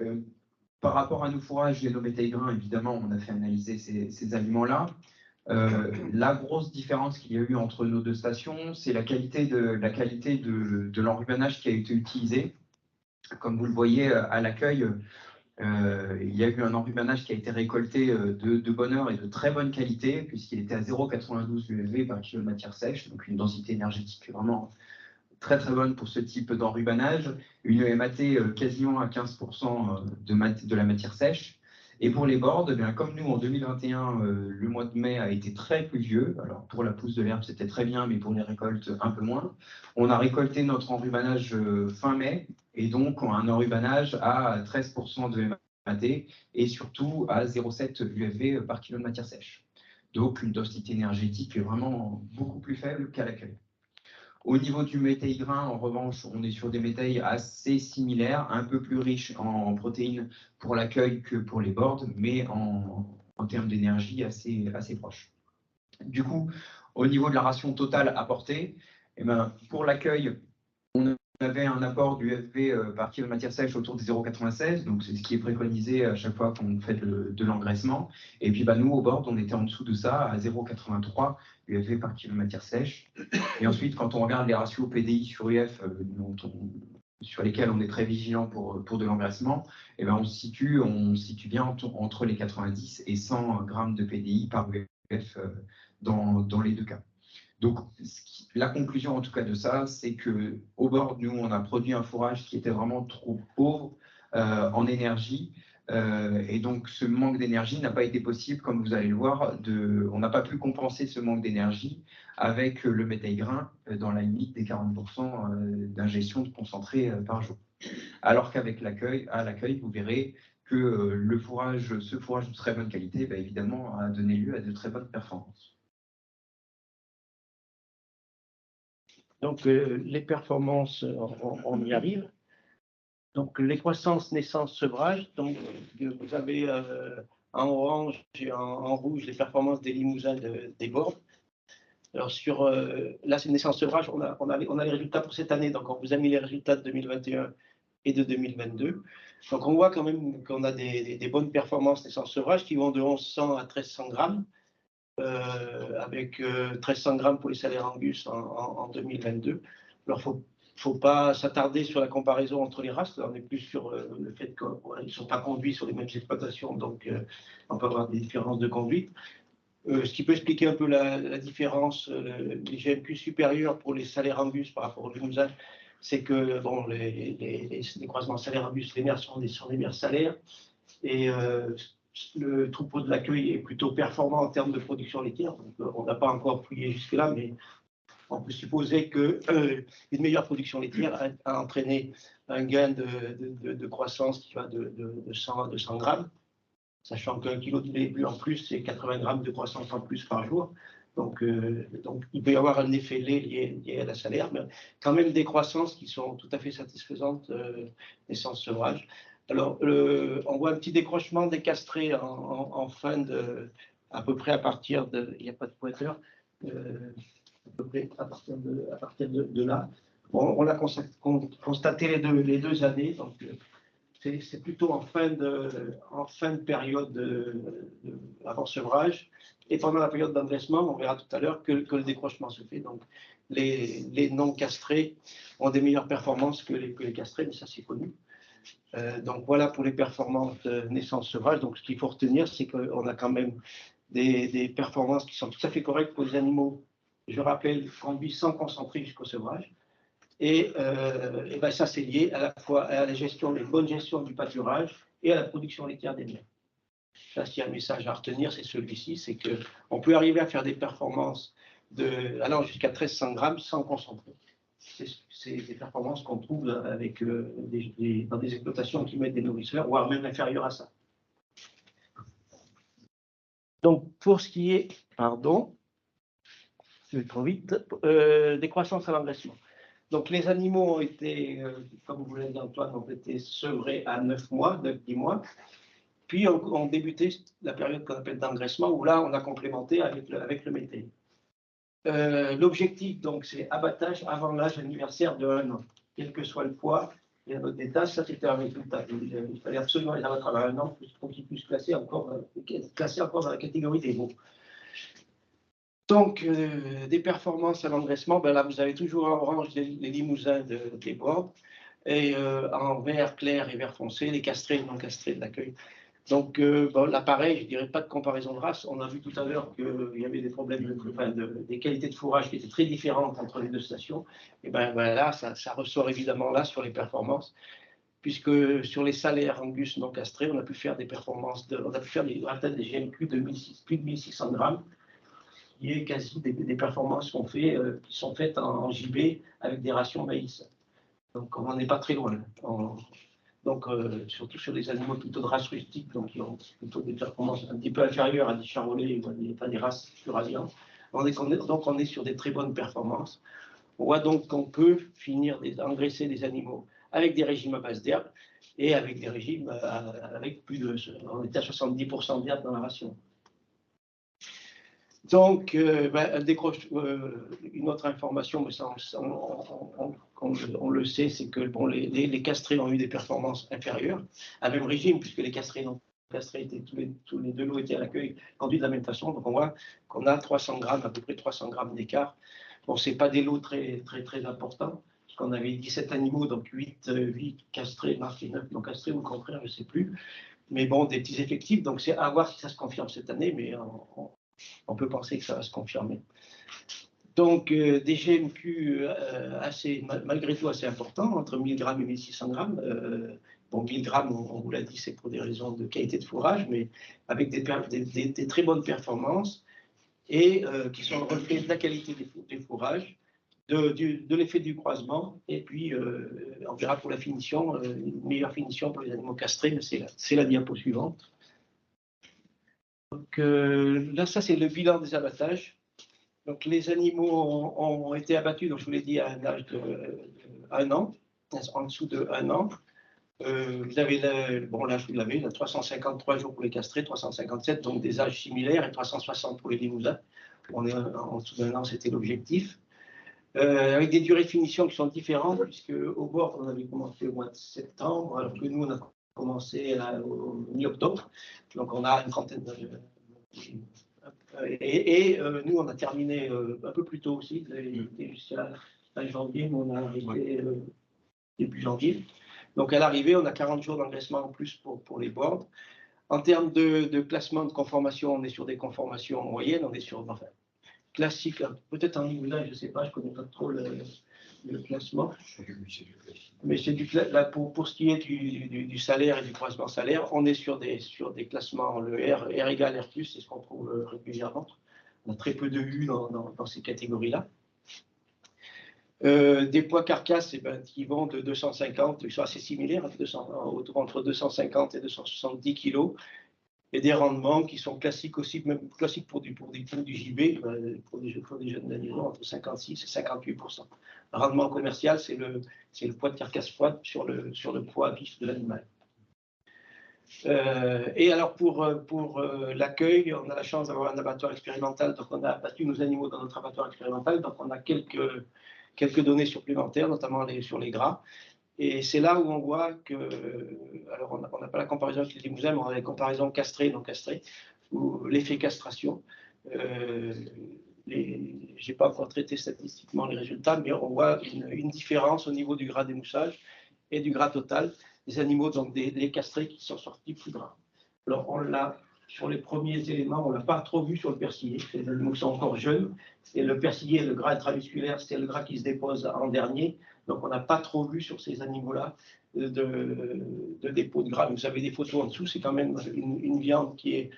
par rapport à nos fourrages et nos méthaïgrains, évidemment, on a fait analyser ces aliments-là. La grosse différence qu'il y a eu entre nos 2 stations, c'est la qualité de l'enrubanage qui a été utilisé. Comme vous le voyez à l'accueil, il y a eu un enrubanage qui a été récolté de bonne heure et de très bonne qualité, puisqu'il était à 0,92 USV par kilo de matière sèche, donc une densité énergétique vraiment très très bonne pour ce type d'enrubanage, une EMAT quasiment à 15% de la matière sèche. Et pour les bords, bien, comme nous en 2021, le mois de mai a été très pluvieux, alors pour la pousse de l'herbe c'était très bien, mais pour les récoltes un peu moins. On a récolté notre enrubanage fin mai, et donc un enrubanage à 13% de EMAT et surtout à 0,7 UFV par kilo de matière sèche. Donc une densité énergétique vraiment beaucoup plus faible qu'à l'accueil. Au niveau du méthaïgrain, en revanche, on est sur des méthailles assez similaires, un peu plus riches en protéines pour l'accueil que pour les bords, mais en termes d'énergie assez proches. Du coup, au niveau de la ration totale apportée, pour l'accueil, on avait un apport d'UFV par kilo de matière sèche autour de 0,96, donc c'est ce qui est préconisé à chaque fois qu'on fait de l'engraissement. Et puis nous, au bord, on était en dessous de ça, à 0,83 UFV par kilo de matière sèche. Et ensuite, quand on regarde les ratios PDI sur UF, sur lesquels on est très vigilant pour de l'engraissement, on se situe bien entre les 90 et 100 grammes de PDI par UF dans les 2 cas. Donc, la conclusion en tout cas de ça, c'est qu'au bord, nous, on a produit un fourrage qui était vraiment trop pauvre en énergie. Et donc, ce manque d'énergie n'a pas été possible, comme vous allez le voir, on n'a pas pu compenser ce manque d'énergie avec le métail grain dans la limite des 40% d'ingestion de concentré par jour. Alors qu'avec à l'accueil, vous verrez que ce fourrage de très bonne qualité, évidemment, a donné lieu à de très bonnes performances. Donc, les performances, on y arrive. Donc, les croissances, naissance, sevrage. Donc, vous avez en orange et en rouge les performances des limousins des bords. Alors, là, c'est naissance, sevrage. On a les résultats pour cette année. Donc, on vous a mis les résultats de 2021 et de 2022. Donc, on voit quand même qu'on a des bonnes performances naissance, sevrage qui vont de 1100 à 1300 grammes. Avec 1300 grammes pour les salaires Angus en 2022. Alors, faut pas s'attarder sur la comparaison entre les races. Là, on est plus sur le fait qu'ils ne sont pas conduits sur les mêmes exploitations, donc on peut avoir des différences de conduite. Ce qui peut expliquer un peu la différence, les GMQ supérieurs pour les salaires Angus par rapport aux Limousin, c'est que bon, les croisements salaires Angus, les mères sont des mères salaires, et le troupeau de l'accueil est plutôt performant en termes de production laitière. Donc, on n'a pas encore fouillé jusque-là, mais on peut supposer qu'une meilleure production laitière a entraîné un gain de croissance qui va de 100 à 200 grammes, sachant qu'un kilo de lait bu en plus, c'est 80 grammes de croissance en plus par jour. Donc, il peut y avoir un effet lait lié à la salaire, mais quand même des croissances qui sont tout à fait satisfaisantes, naissance sevrage. Alors, on voit un petit décrochement des castrés en fin de, à peu près à partir de, il n'y a pas de pointeur, à peu près à partir de là. On l'a constaté les deux années, donc c'est plutôt en fin de période avant sevrage. Et pendant la période d'engraissement, on verra tout à l'heure que le décrochement se fait. Donc, les non castrés ont des meilleures performances que les castrés, mais ça c'est connu. Donc voilà pour les performances naissance-sevrage. Donc ce qu'il faut retenir, c'est qu'on a quand même des performances qui sont tout à fait correctes pour les animaux, je rappelle, conduits sans concentrer jusqu'au sevrage. Et ça, c'est lié à la fois à la gestion, les bonnes gestions du pâturage et à la production laitière des mères. Là, s'il y a un message à retenir, c'est celui-ci, c'est qu'on peut arriver à faire des performances allant jusqu'à 1300 grammes sans concentrer. C'est des performances qu'on trouve avec, dans des exploitations qui mettent des nourrisseurs, voire même inférieures à ça. Donc, pour ce qui est, pardon, je vais trop vite, des croissances à l'engraissement. Donc, les animaux ont été, comme vous l'a dit Antoine, ont été sevrés à 9-10 mois. Puis, on débuté la période qu'on appelle d'engraissement, où là, on a complémenté avec le méthane. L'objectif, donc, c'est abattage avant l'âge anniversaire de 1 an. Quel que soit le poids, il y a notre détail, ça c'était un résultat. Il fallait absolument les abattre à 1 an pour qu'ils puissent classer encore dans la catégorie des veaux. Donc, des performances à l'engraissement, là, vous avez toujours en orange les limousins des bords, et en vert clair et vert foncé, les castrés et non castrés de l'accueil. Donc, là, pareil, je ne dirais pas de comparaison de race. On a vu tout à l'heure qu'il y avait des problèmes, des qualités de fourrage qui étaient très différentes entre les deux stations. Et là, ça ressort évidemment là sur les performances, puisque sur les salaires Angus non castrés, on a pu faire des performances, on a pu faire atteindre des GMQ de plus de 1600 grammes, qui est quasi des performances qui sont faites en JB avec des rations maïs. Donc, on n'en est pas très loin. Donc, surtout sur des animaux plutôt de race rustique, donc qui ont plutôt des performances un petit peu inférieures à des charolais ou à des races eurasiennes. Donc, on est sur des très bonnes performances. On voit donc qu'on peut engraisser des animaux avec des régimes à base d'herbe et avec des régimes avec plus de... On était à 70% d'herbe dans la ration. Donc, une autre information, mais ça, on le sait, c'est que bon, les castrés ont eu des performances inférieures à même régime, puisque les castrés non castrés étaient tous les deux lots étaient à l'accueil conduits de la même façon. Donc, on voit qu'on a 300 grammes, à peu près 300 grammes d'écart. Bon, ce n'est pas des lots très importants, parce qu'on avait 17 animaux, donc 8 castrés, marqués 9 non castrés, ou au contraire, je ne sais plus. Mais bon, des petits effectifs, donc c'est à voir si ça se confirme cette année, mais on peut penser que ça va se confirmer. Donc, des GMQ malgré tout assez importants, entre 1000 grammes et 1600 grammes. Bon, 1000 grammes, on vous l'a dit, c'est pour des raisons de qualité de fourrage, mais avec des très bonnes performances et qui sont le reflet de la qualité des fourrages, de l'effet du croisement, et puis on verra pour la finition, une meilleure finition pour les animaux castrés, mais c'est la diapo suivante. Donc là, ça c'est le bilan des abattages. Donc les animaux ont été abattus, donc je vous l'ai dit, à un âge de 1 an, en dessous de 1 an. Vous avez l'âge, vous l'avez, 353 jours pour les castrés, 357, donc des âges similaires, et 360 pour les limousins. On est en dessous d'1 an, c'était l'objectif. Avec des durées de finition qui sont différentes, puisque au bord, on avait commencé au mois de septembre, alors que nous, on a commencé au mi-octobre. Donc, on a une trentaine de... nous, on a terminé un peu plus tôt aussi, jusqu'à fin janvier, mais on a arrêté début janvier. Donc, à l'arrivée, on a 40 jours d'engraissement en plus pour les bords. En termes de classement de conformation, on est sur des conformations moyennes, on est sur... Enfin, classique, peut-être en limousin, je ne sais pas, je ne connais pas trop le classement. Mais c'est pour ce qui est du salaire et du croisement salaire, on est sur des classements, le R égale R+, c'est ce qu'on trouve régulièrement. On a très peu de U dans ces catégories-là. Des poids carcasses qui vont de 250, ils sont assez similaires, entre 250 et 270 kg. Et des rendements qui sont classiques aussi, même classiques pour du JB, pour des jeunes animaux, entre 56 et 58%. Le rendement commercial, c'est le poids de carcasse froide sur le poids vif de l'animal. Et alors pour l'accueil, on a la chance d'avoir un abattoir expérimental, donc on a abattu nos animaux dans notre abattoir expérimental, donc on a quelques données supplémentaires, notamment sur les gras. Et c'est là où on voit que, alors on n'a pas la comparaison avec les limousins, mais on a la comparaison castré-non castré, ou l'effet castration. Je n'ai pas encore traité statistiquement les résultats, mais on voit une différence au niveau du gras d'émoussage et du gras total des animaux, donc des castrés qui sont sortis plus gras. Alors on l'a, sur les premiers éléments, on ne l'a pas trop vu sur le persillé, les animaux sont encore jeunes, et le persillé, le gras intramusculaire, c'est le gras qui se dépose en dernier. Donc, on n'a pas trop vu sur ces animaux-là de dépôt de gras. Vous avez des photos en dessous, c'est quand même une viande qui est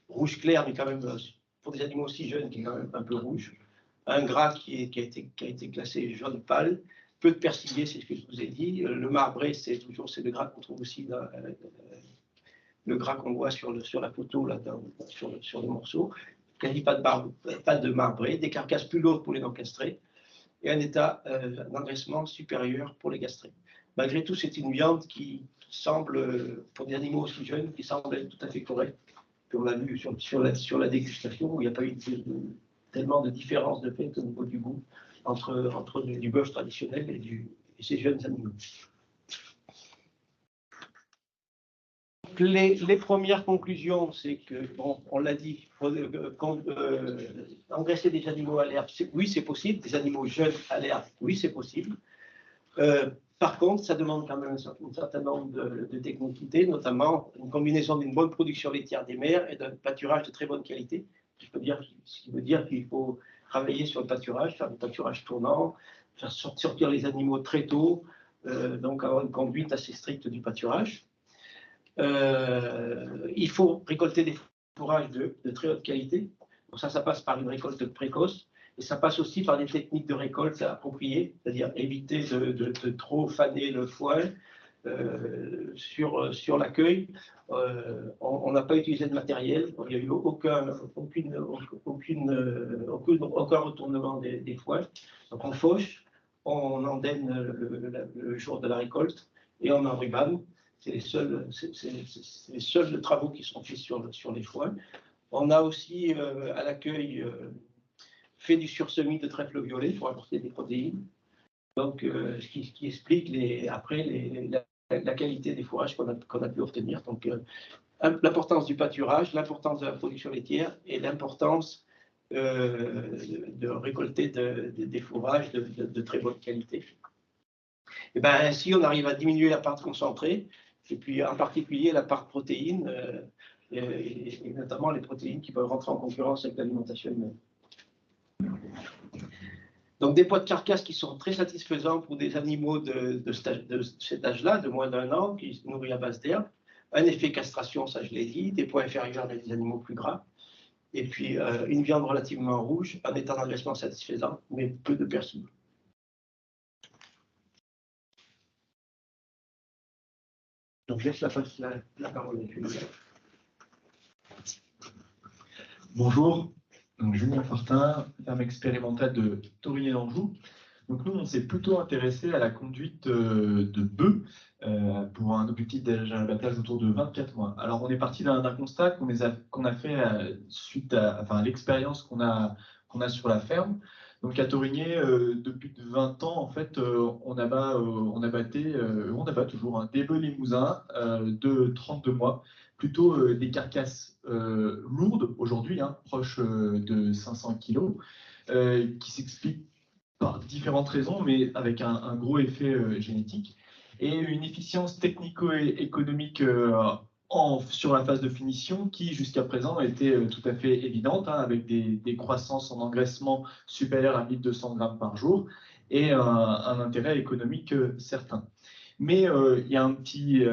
rouge clair, mais quand même, pour des animaux aussi jeunes, qui est quand même un peu rouge. Un gras qui a été classé jaune pâle. Peu de persillé, c'est ce que je vous ai dit. Le marbré, c'est le gras qu'on trouve aussi dans le gras qu'on voit sur la photo, là, sur le morceau. Quasi pas de marbré, des carcasses plus lourdes pour les non-castrés, et un état d'engraissement supérieur pour les castrés. Malgré tout, c'est une viande qui semble, pour des animaux aussi jeunes, qui semble être tout à fait correcte. Puis on l'a vu sur la dégustation, où il n'y a pas eu tellement de différence de fait au niveau du goût entre du bœuf traditionnel et ces jeunes animaux. Les premières conclusions, c'est que, bon, on l'a dit, engraisser des animaux à l'herbe, oui, c'est possible. Des animaux jeunes à l'herbe, oui, c'est possible. Par contre, ça demande quand même un certain nombre de technicités, notamment une combinaison d'une bonne production laitière des mères et d'un pâturage de très bonne qualité. Ce qui veut dire qu'il faut travailler sur le pâturage, faire du pâturage tournant, faire sortir les animaux très tôt, donc avoir une conduite assez stricte du pâturage. Il faut récolter des fourrages de très haute qualité. Donc ça passe par une récolte précoce, et ça passe aussi par des techniques de récolte appropriées, c'est-à-dire éviter de trop faner le foin. Sur l'accueil, on n'a pas utilisé de matériel, il n'y a eu aucun retournement des foins. Donc on fauche, on endaine le jour de la récolte et on enrubane. C'est les seuls travaux qui sont faits sur les foins. On a aussi, à l'accueil, fait du sursemis de trèfle violet pour apporter des protéines. Donc, ce qui explique la qualité des fourrages qu'on a pu obtenir. Donc, l'importance du pâturage, l'importance de la production laitière et l'importance de récolter des fourrages de très bonne qualité. Et ben, ainsi, on arrive à diminuer la part concentrée, et puis en particulier la part protéines, et notamment les protéines qui peuvent rentrer en concurrence avec l'alimentation humaine. Donc des poids de carcasse qui sont très satisfaisants pour des animaux de cet âge-là, de moins d'1 an, qui se nourrissent à base d'herbe. Un effet castration, ça je l'ai dit, des poids inférieurs avec des animaux plus gras. Et puis une viande relativement rouge, un état d'engraissement satisfaisant, mais peu de persil. Donc je laisse la parole à Julien. Bonjour, donc Julien Fortin, ferme expérimentale de Torigné d'Anjou. Donc nous, on s'est plutôt intéressé à la conduite de bœufs pour un objectif d'élevage à l'abattage autour de 24 mois. Alors on est parti d'un constat qu'on a fait suite à l'expérience qu'on a sur la ferme. Donc à Torigné, depuis plus de 20 ans, en fait, on abat toujours des bœufs limousins de 32 mois, plutôt des carcasses lourdes aujourd'hui, proches de 500 kg, qui s'expliquent par différentes raisons, mais avec un gros effet génétique, et une efficience technico-économique sur la phase de finition qui, jusqu'à présent, était tout à fait évidente, avec des croissances en engraissement supérieures à 1200 grammes par jour, et un intérêt économique certain. Mais il y a un petit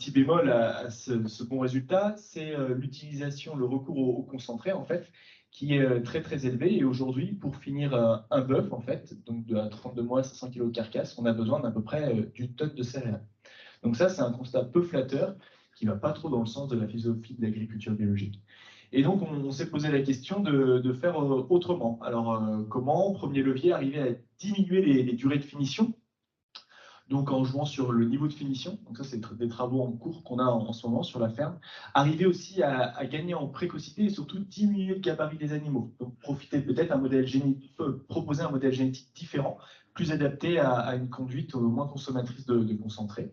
bémol à ce bon résultat, c'est l'utilisation, le recours au concentré, en fait, qui est très très élevé. Et aujourd'hui, pour finir un bœuf, en fait, donc de 32 mois, 500 kg de carcasse, on a besoin d'à peu près d'une tonne de céréales. Donc ça, c'est un constat peu flatteur qui ne va pas trop dans le sens de la philosophie de l'agriculture biologique. Et donc, on s'est posé la question de faire autrement. Alors, comment, premier levier, arriver à diminuer les durées de finition, donc en jouant sur le niveau de finition. Donc ça, c'est des travaux en cours qu'on a en ce moment sur la ferme. Arriver aussi à gagner en précocité et surtout diminuer le gabarit des animaux. Donc profiter peut-être proposer un modèle génétique différent, plus adapté à une conduite moins consommatrice de concentré.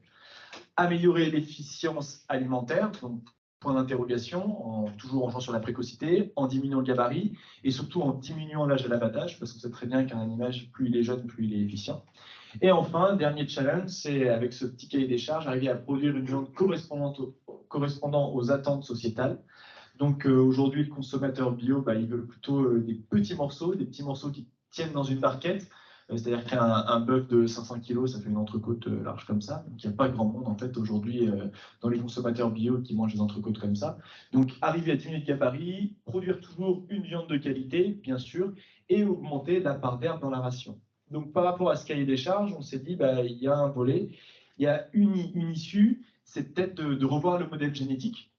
Améliorer l'efficience alimentaire, donc point d'interrogation, toujours en jouant sur la précocité, en diminuant le gabarit et surtout en diminuant l'âge de l'abattage, parce qu'on sait très bien qu'un animal, plus il est jeune, plus il est efficient. Et enfin, dernier challenge, c'est avec ce petit cahier des charges, arriver à produire une viande correspondant aux attentes sociétales. Donc aujourd'hui, le consommateur bio, il veut plutôt des petits morceaux qui tiennent dans une barquette. C'est-à-dire qu'un bœuf de 500 kg, ça fait une entrecôte large comme ça. Donc il n'y a pas grand monde en fait aujourd'hui dans les consommateurs bio qui mangent des entrecôtes comme ça. Donc arriver à diminuer le gabarit, produire toujours une viande de qualité, bien sûr, et augmenter la part d'herbe dans la ration. Donc par rapport à ce cahier des charges, on s'est dit il y a un volet, il y a une issue, c'est peut-être de revoir le modèle génétique.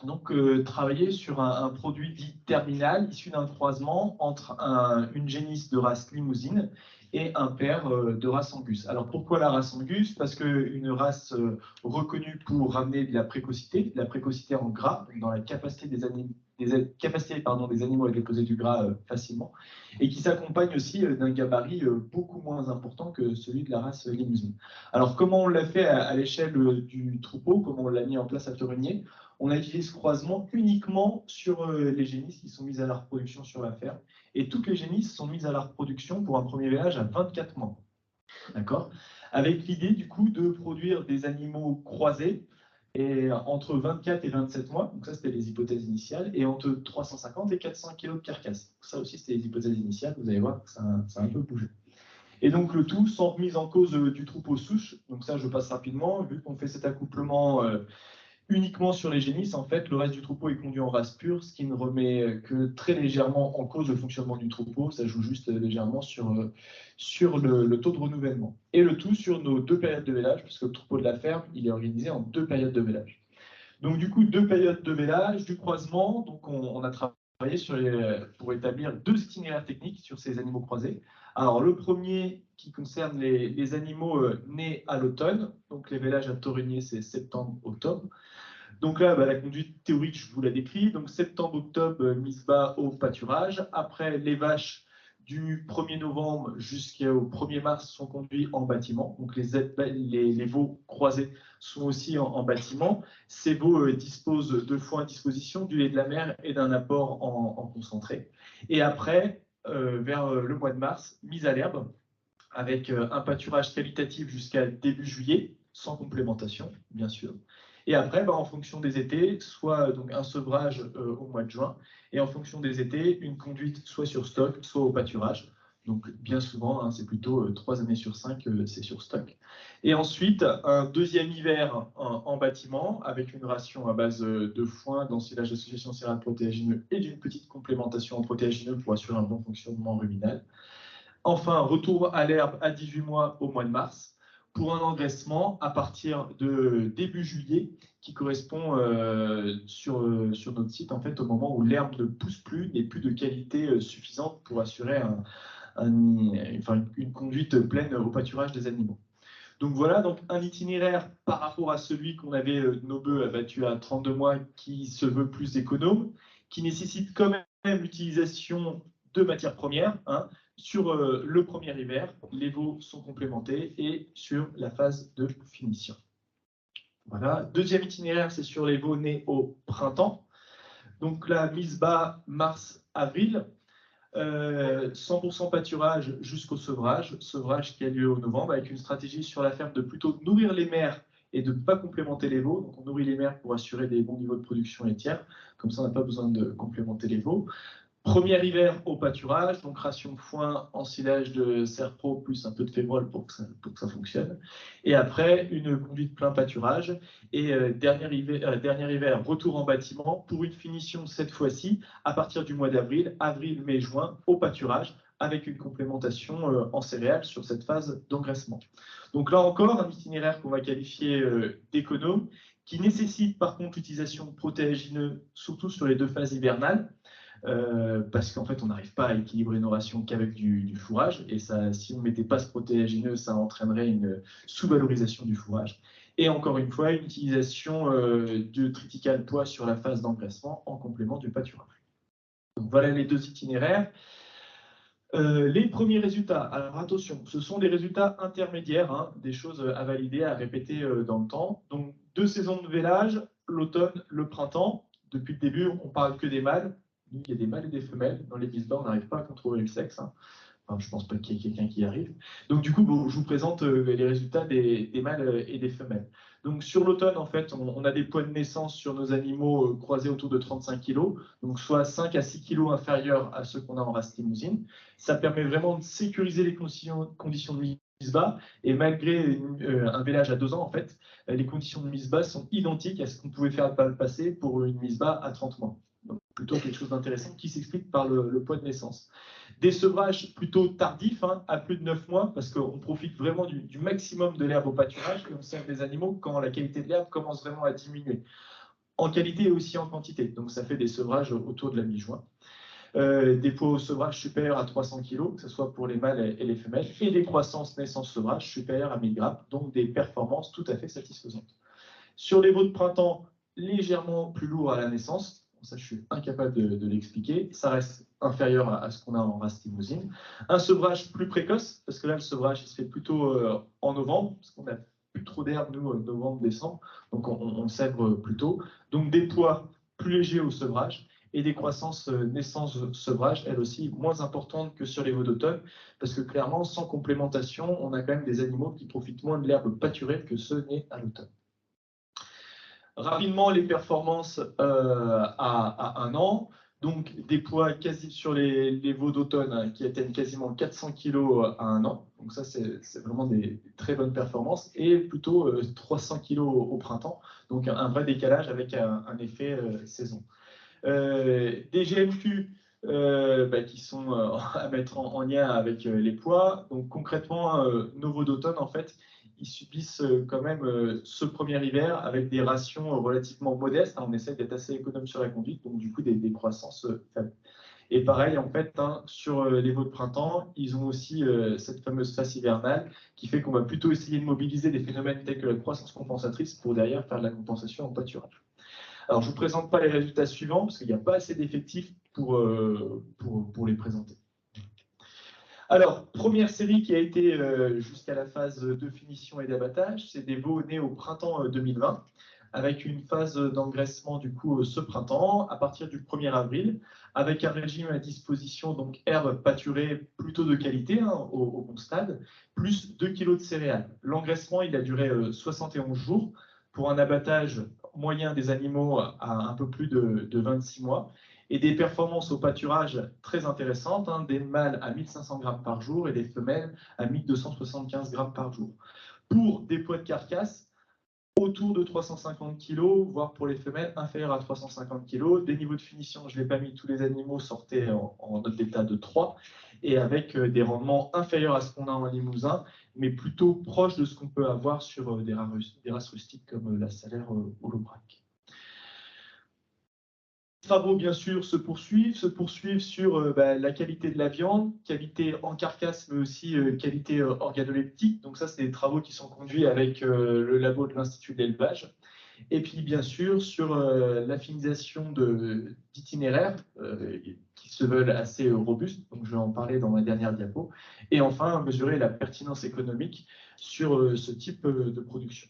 Donc travailler sur un produit dit terminal issu d'un croisement entre une génisse de race limousine et un père de race Angus. Alors pourquoi la race Angus? Parce qu'une race reconnue pour ramener de la précocité en gras, dans la capacité des animaux à déposer du gras facilement, et qui s'accompagne aussi d'un gabarit beaucoup moins important que celui de la race limousine. Alors comment on l'a fait à l'échelle du troupeau, comment on l'a mis en place à Torigné? On a utilisé ce croisement uniquement sur les génisses qui sont mises à la reproduction sur la ferme. Et toutes les génisses sont mises à la reproduction pour un premier vélage à 24 mois. D'accord? Avec l'idée, du coup, de produire des animaux croisés et entre 24 et 27 mois. Donc ça, c'était les hypothèses initiales. Et entre 350 et 400 kg de carcasse. Ça aussi, c'était les hypothèses initiales. Vous allez voir que ça a un peu bougé. Et donc le tout sans remise en cause du troupeau souche. Donc ça, je passe rapidement. Vu qu'on fait cet accouplement uniquement sur les génisses, en fait, le reste du troupeau est conduit en race pure, ce qui ne remet que très légèrement en cause le fonctionnement du troupeau. Ça joue juste légèrement sur le taux de renouvellement. Et le tout sur nos 2 périodes de vélage, puisque le troupeau de la ferme, il est organisé en 2 périodes de vélage. Donc du coup, 2 périodes de vélage, du croisement. Donc on a travaillé pour établir 2 itinéraires techniques sur ces animaux croisés. Alors le premier qui concerne les animaux nés à l'automne. Donc les vélages à Torigné, c'est septembre-octobre. Donc là, la conduite théorique, je vous la décris. Donc septembre-octobre, mise bas au pâturage. Après, les vaches du 1er novembre jusqu'au 1er mars sont conduits en bâtiment. Donc les veaux croisés sont aussi en bâtiment. Ces veaux disposent de foin à disposition, du lait de la mer et d'un apport en concentré. Et après, vers le mois de mars, mise à l'herbe avec un pâturage qualitatif jusqu'à début juillet, sans complémentation, bien sûr. Et après, en fonction des étés, soit donc un sevrage au mois de juin, et en fonction des étés, une conduite soit sur stock, soit au pâturage. Donc bien souvent, hein, c'est plutôt 3 années sur 5, c'est sur stock. Et ensuite, un deuxième hiver en bâtiment, avec une ration à base de foin, d'ensilage d'association céréales protéagineux et d'une petite complémentation en protéagineux pour assurer un bon fonctionnement ruminal. Enfin, retour à l'herbe à 18 mois au mois de mars, pour un engraissement à partir de début juillet, qui correspond sur notre site en fait, au moment où l'herbe ne pousse plus, n'est plus de qualité suffisante pour assurer une conduite pleine au pâturage des animaux. Donc voilà, donc un itinéraire par rapport à celui qu'on avait nos bœufs abattus à 32 mois, qui se veut plus économe, qui nécessite quand même l'utilisation de matières premières. Hein. Sur le premier hiver, les veaux sont complémentés et sur la phase de finition. Voilà. Deuxième itinéraire, c'est sur les veaux nés au printemps. Donc la mise bas mars-avril. 100% pâturage jusqu'au sevrage qui a lieu au novembre, avec une stratégie sur la ferme de plutôt nourrir les mères et de ne pas complémenter les veaux. Donc on nourrit les mères pour assurer des bons niveaux de production laitière, comme ça on n'a pas besoin de complémenter les veaux. Premier hiver au pâturage, donc ration foin, ensilage de Serpro plus un peu de févrole pour que ça fonctionne. Et après, une conduite plein pâturage. Et dernier hiver, retour en bâtiment pour une finition cette fois-ci à partir du mois d'avril, avril, mai, juin, au pâturage, avec une complémentation en céréales sur cette phase d'engraissement. Donc là encore, un itinéraire qu'on va qualifier d'économe, qui nécessite par contre l'utilisation de protéagineux, surtout sur les 2 phases hivernales. Parce qu'en fait, on n'arrive pas à équilibrer nos rations qu'avec du fourrage. Et ça, si on ne mettait pas ce protéagineux, ça entraînerait une sous-valorisation du fourrage. Et encore une fois, une utilisation de triticale poids sur la phase d'engraissement en complément du pâturage. Donc voilà les 2 itinéraires. Les premiers résultats, alors attention, ce sont des résultats intermédiaires, hein, des choses à valider, à répéter dans le temps. Donc 2 saisons de vélage, l'automne, le printemps. Depuis le début, on parle que des mâles. Il y a des mâles et des femelles. Dans les bises bas, on n'arrive pas à contrôler le sexe. Hein. Enfin, je ne pense pas qu'il y ait quelqu'un qui y arrive. Donc, du coup, je vous présente les résultats des mâles et des femelles. Donc, sur l'automne, en fait, on a des poids de naissance sur nos animaux croisés autour de 35 kg, donc soit 5 à 6 kg inférieurs à ceux qu'on a en race limousine. Ça permet vraiment de sécuriser les conditions de mise bas. Et malgré un vélage à 2 ans, en fait, les conditions de mise bas sont identiques à ce qu'on pouvait faire par le passé pour une mise bas à 30 mois. Donc, plutôt quelque chose d'intéressant qui s'explique par le poids de naissance. Des sevrages plutôt tardifs, hein, à plus de 9 mois, parce qu'on profite vraiment du maximum de l'herbe au pâturage et on sert des animaux quand la qualité de l'herbe commence vraiment à diminuer, en qualité et aussi en quantité. Donc ça fait des sevrages autour de la mi-juin. Des poids au sevrage supérieurs à 300 kg, que ce soit pour les mâles et les femelles, et des croissances naissance-sevrage supérieures à 1000 grammes, donc des performances tout à fait satisfaisantes. Sur les veaux de printemps, légèrement plus lourds à la naissance. Ça, je suis incapable de l'expliquer. Ça reste inférieur à ce qu'on a en race limousine. Un sevrage plus précoce, parce que là, le sevrage, il se fait plutôt en novembre, parce qu'on n'a plus trop d'herbe, nous, novembre, décembre. Donc, on sèvre plus tôt. Donc, des poids plus légers au sevrage et des croissances naissance-sevrage, elles aussi, moins importantes que sur les veaux d'automne, parce que clairement, sans complémentation, on a quand même des animaux qui profitent moins de l'herbe pâturée que ceux nés à l'automne. Rapidement, les performances à 1 an, donc des poids quasi sur les veaux d'automne hein, qui atteignent quasiment 400 kg à 1 an. Donc ça, c'est vraiment des très bonnes performances. Et plutôt 300 kg au printemps. Donc un vrai décalage avec un effet saison. Des GMQ qui sont à mettre en lien avec les poids. Donc concrètement, nos veaux d'automne, en fait, ils subissent quand même ce premier hiver avec des rations relativement modestes. On essaie d'être assez économe sur la conduite, donc du coup des croissances faibles. Et pareil, en fait, hein, sur les veaux de printemps, ils ont aussi cette fameuse phase hivernale qui fait qu'on va plutôt essayer de mobiliser des phénomènes tels que la croissance compensatrice pour derrière faire de la compensation en pâturage. Alors, je ne vous présente pas les résultats suivants parce qu'il n'y a pas assez d'effectifs pour les présenter. Alors, première série qui a été jusqu'à la phase de finition et d'abattage, c'est des veaux nés au printemps 2020, avec une phase d'engraissement du coup ce printemps, à partir du 1er avril, avec un régime à disposition, donc herbe pâturée plutôt de qualité, hein, au bon stade, plus 2 kg de céréales. L'engraissement, il a duré 71 jours, pour un abattage moyen des animaux à un peu plus de 26 mois. et des performances au pâturage très intéressantes, hein, des mâles à 1500 grammes par jour et des femelles à 1275 grammes par jour. Pour des poids de carcasse, autour de 350 kg, voire pour les femelles inférieurs à 350 kg. Des niveaux de finition, je ne l'ai pas mis, tous les animaux sortaient en note d'état de 3, et avec des rendements inférieurs à ce qu'on a en Limousin, mais plutôt proches de ce qu'on peut avoir sur des races rustiques comme la Salaire ou l'Aubrac. Les travaux, bien sûr, se poursuivent sur la qualité de la viande, qualité en carcasse, mais aussi qualité organoleptique. Donc ça, c'est des travaux qui sont conduits avec le labo de l'Institut de l'élevage. Et puis, bien sûr, sur l'affinisation d'itinéraires qui se veulent assez robustes. Donc, je vais en parler dans ma dernière diapo. Et enfin, mesurer la pertinence économique sur ce type de production.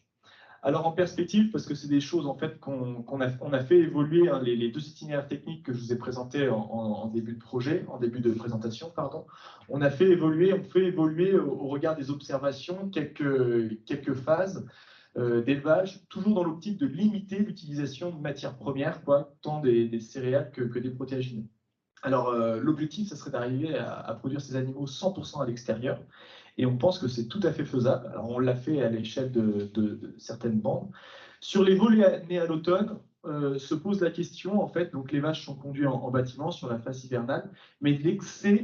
Alors en perspective, parce que c'est des choses en fait qu'on a fait évoluer, hein, les deux itinéraires techniques que je vous ai présentés en début de projet, en début de présentation, pardon, on fait évoluer au regard des observations quelques phases d'élevage, toujours dans l'optique de limiter l'utilisation de matières premières, tant des céréales que des protéagineux. Alors l'objectif, ça serait d'arriver à produire ces animaux 100% à l'extérieur. Et on pense que c'est tout à fait faisable. Alors, on l'a fait à l'échelle de certaines bandes. Sur les veaux nés à l'automne, se pose la question, en fait, donc les vaches sont conduites en bâtiment sur la phase hivernale, mais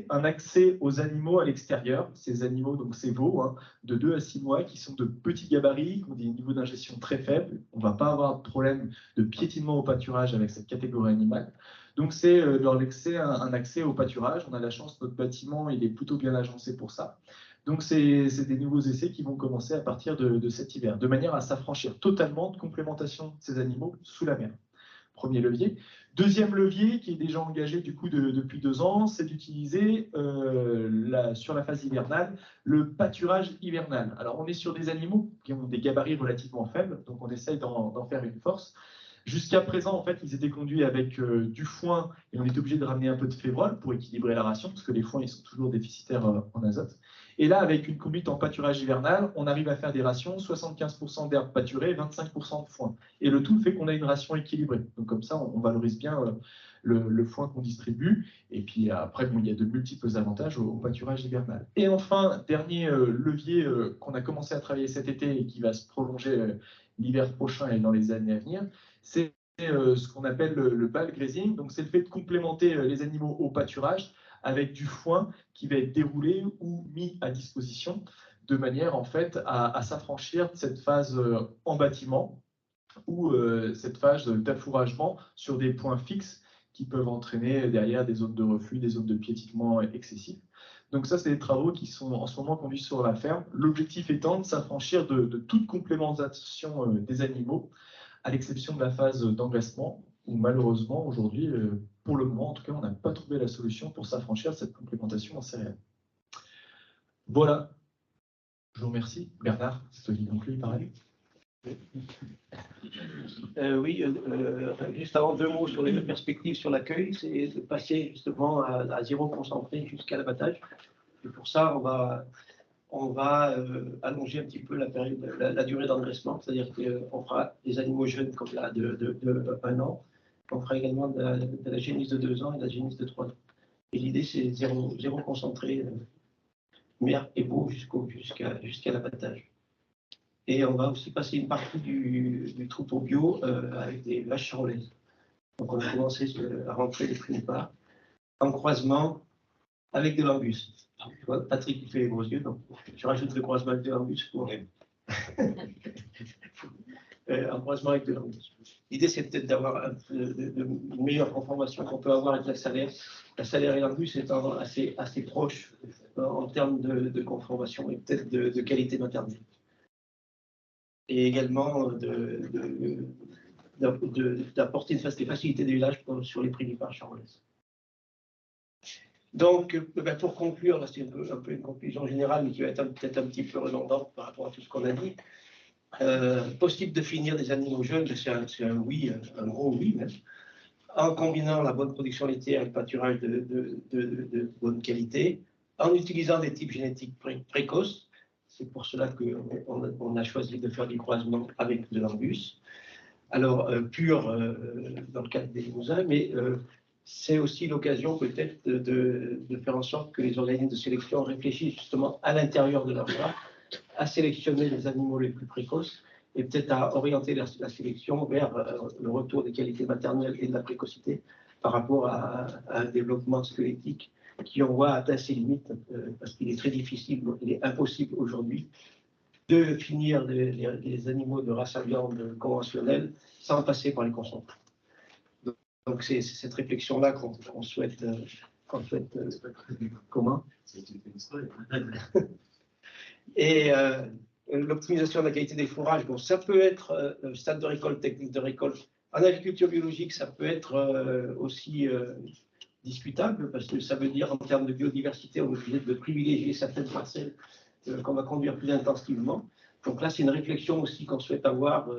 un accès aux animaux à l'extérieur, ces animaux, donc ces veaux, hein, de 2 à 6 mois, qui sont de petits gabarits, qui ont des niveaux d'ingestion très faibles. On ne va pas avoir de problème de piétinement au pâturage avec cette catégorie animale. Donc, c'est leur laisser un accès au pâturage. On a la chance, notre bâtiment, il est plutôt bien agencé pour ça. Donc, c'est des nouveaux essais qui vont commencer à partir de cet hiver, de manière à s'affranchir totalement de complémentation de ces animaux sous la mer. Premier levier. Deuxième levier, qui est déjà engagé du coup depuis 2 ans, c'est d'utiliser sur la phase hivernale le pâturage hivernal. Alors, on est sur des animaux qui ont des gabarits relativement faibles, donc on essaye d'en faire une force. Jusqu'à présent, en fait, ils étaient conduits avec du foin et on est obligé de ramener un peu de févrole pour équilibrer la ration, parce que les foins, ils sont toujours déficitaires en azote. Et là, avec une conduite en pâturage hivernal, on arrive à faire des rations 75% d'herbes pâturées et 25% de foin. Et le tout fait qu'on a une ration équilibrée. Donc comme ça, on valorise bien le foin qu'on distribue. Et puis après, bon, il y a de multiples avantages au pâturage hivernal. Et enfin, dernier levier qu'on a commencé à travailler cet été et qui va se prolonger l'hiver prochain et dans les années à venir, c'est ce qu'on appelle le bulk grazing. Donc c'est le fait de complémenter les animaux au pâturage avec du foin qui va être déroulé ou mis à disposition de manière en fait à s'affranchir de cette phase en bâtiment ou cette phase d'affouragement sur des points fixes qui peuvent entraîner derrière des zones de reflux, des zones de piétinement excessifs. Donc ça, c'est des travaux qui sont en ce moment conduits sur la ferme. L'objectif étant de s'affranchir de toute complémentation des animaux, à l'exception de la phase d'engraissement, où malheureusement, aujourd'hui, pour le moment, en tout cas, on n'a pas trouvé la solution pour s'affranchir de cette complémentation en céréales. Voilà. Je vous remercie. Bernard, c'est toi qui conclue, pareil. Oui, juste avant 2 mots sur les perspectives sur l'accueil, c'est de passer justement à 0 concentré jusqu'à l'abattage. Et pour ça, on va allonger un petit peu la durée d'engraissement, c'est-à-dire qu'on fera des animaux jeunes comme là de 1 an. On fera également de la génisse de 2 ans et de la génisse de 3 ans. Et l'idée, c'est 0 concentré, mère et beau jusqu'à l'abattage. Et on va aussi passer une partie du troupeau bio avec des vaches charolaises. Donc on a commencé à rentrer les primipares en croisement avec de l'angus. Tu vois, Patrick il fait les gros yeux, donc je rajoute le croisement avec de l'angus pour en croisement avec de l'angus. L'idée c'est peut-être d'avoir une meilleure conformation qu'on peut avoir avec la Salaire. La Salaire et l'angus étant assez proches en termes de conformation et peut-être de qualité maternelle. Et également d'apporter des facilités d'élevage sur les primipares charolaises. Donc, pour conclure, là c'est un peu une conclusion générale, mais qui va être peut-être un petit peu redondante par rapport à tout ce qu'on a dit. Possible de finir des animaux jeunes, c'est un oui, un gros oui même, en combinant la bonne production laitière et le pâturage de bonne qualité, en utilisant des types génétiques précoces. C'est pour cela qu'on a choisi de faire du croisement avec de l'angus. Alors, pur dans le cadre des Limousins, mais c'est aussi l'occasion peut-être de faire en sorte que les organismes de sélection réfléchissent justement à l'intérieur de leur parc à sélectionner les animaux les plus précoces et peut-être à orienter la sélection vers le retour des qualités maternelles et de la précocité par rapport à un développement squelettique qui, on voit, atteint ses limites parce qu'il est très difficile, il est impossible aujourd'hui de finir les animaux de race à viande conventionnelle sans passer par les concentrés. Donc c'est cette réflexion-là qu'on souhaite, comment et l'optimisation de la qualité des fourrages, bon, ça peut être stade de récolte, technique de récolte. En agriculture biologique, ça peut être aussi discutable parce que ça veut dire en termes de biodiversité, on est obligé de privilégier certaines parcelles qu'on va conduire plus intensivement. Donc là, c'est une réflexion aussi qu'on souhaite avoir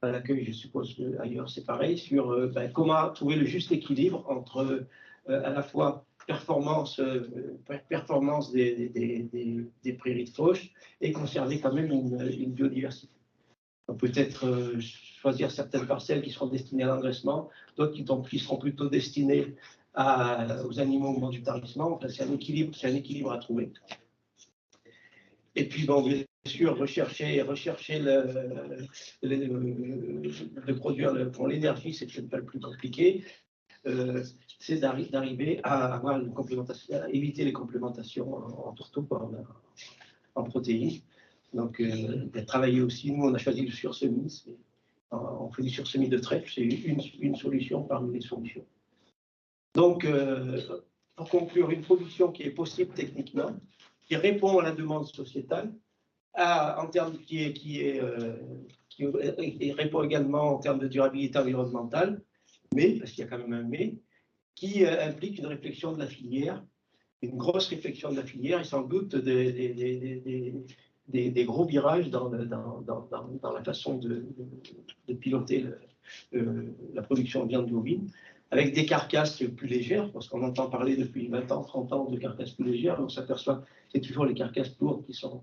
à l'accueil, je suppose qu'ailleurs c'est pareil, sur comment trouver le juste équilibre entre à la fois performance des prairies de fauche et conserver quand même une biodiversité. Donc peut-être choisir certaines parcelles qui seront destinées à l'engraissement, d'autres qui seront plutôt destinées aux animaux au moment du tarissement. Enfin, c'est un équilibre à trouver. Et puis, bon, bien sûr, rechercher de produire pour l'énergie, c'est peut-être pas le plus compliqué. C'est d'arriver à avoir une complémentation, à éviter les complémentations en tourteau, en protéines. Donc, travailler aussi, nous, on a choisi le sursemis. On fait du sursemis de trèfle, c'est une solution parmi les solutions. Donc, pour conclure, une production qui est possible techniquement, qui répond à la demande sociétale, en termes qui répond également en termes de durabilité environnementale, mais, parce qu'il y a quand même un mais, qui implique une réflexion de la filière, une grosse réflexion de la filière et sans doute des gros virages dans la façon de piloter la production de viande bovine, avec des carcasses plus légères, parce qu'on entend parler depuis 20 ans, 30 ans de carcasses plus légères, on s'aperçoit que c'est toujours les carcasses lourdes qui sont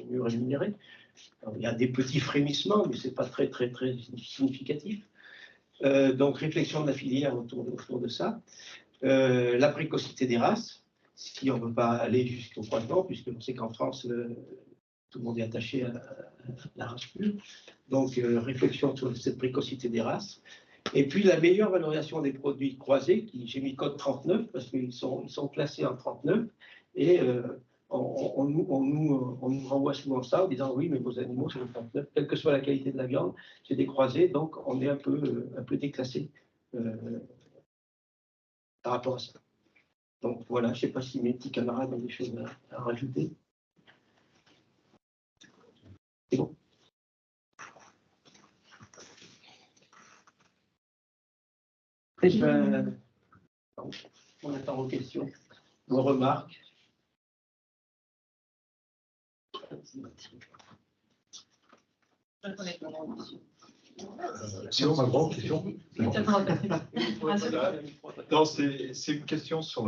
mieux rémunérées. Alors, il y a des petits frémissements, mais ce n'est pas très significatif. Donc, réflexion de la filière autour de ça. La précocité des races, si on ne veut pas aller jusqu'au croisement, puisque on sait qu'en France, tout le monde est attaché à la race pure. Donc, réflexion sur cette précocité des races. Et puis, la meilleure valorisation des produits croisés, j'ai mis code 39, parce qu'ils sont classés en 39, et on nous renvoie souvent ça en disant oui, mais vos animaux, c'est le 39, quelle que soit la qualité de la viande, c'est des croisés, donc on est un peu déclassé par rapport à ça. Donc voilà, je ne sais pas si mes petits camarades ont des choses à rajouter. C'est bon. Et on attend vos questions, vos remarques. Sinon, ma grande question. Non, c'est une question sur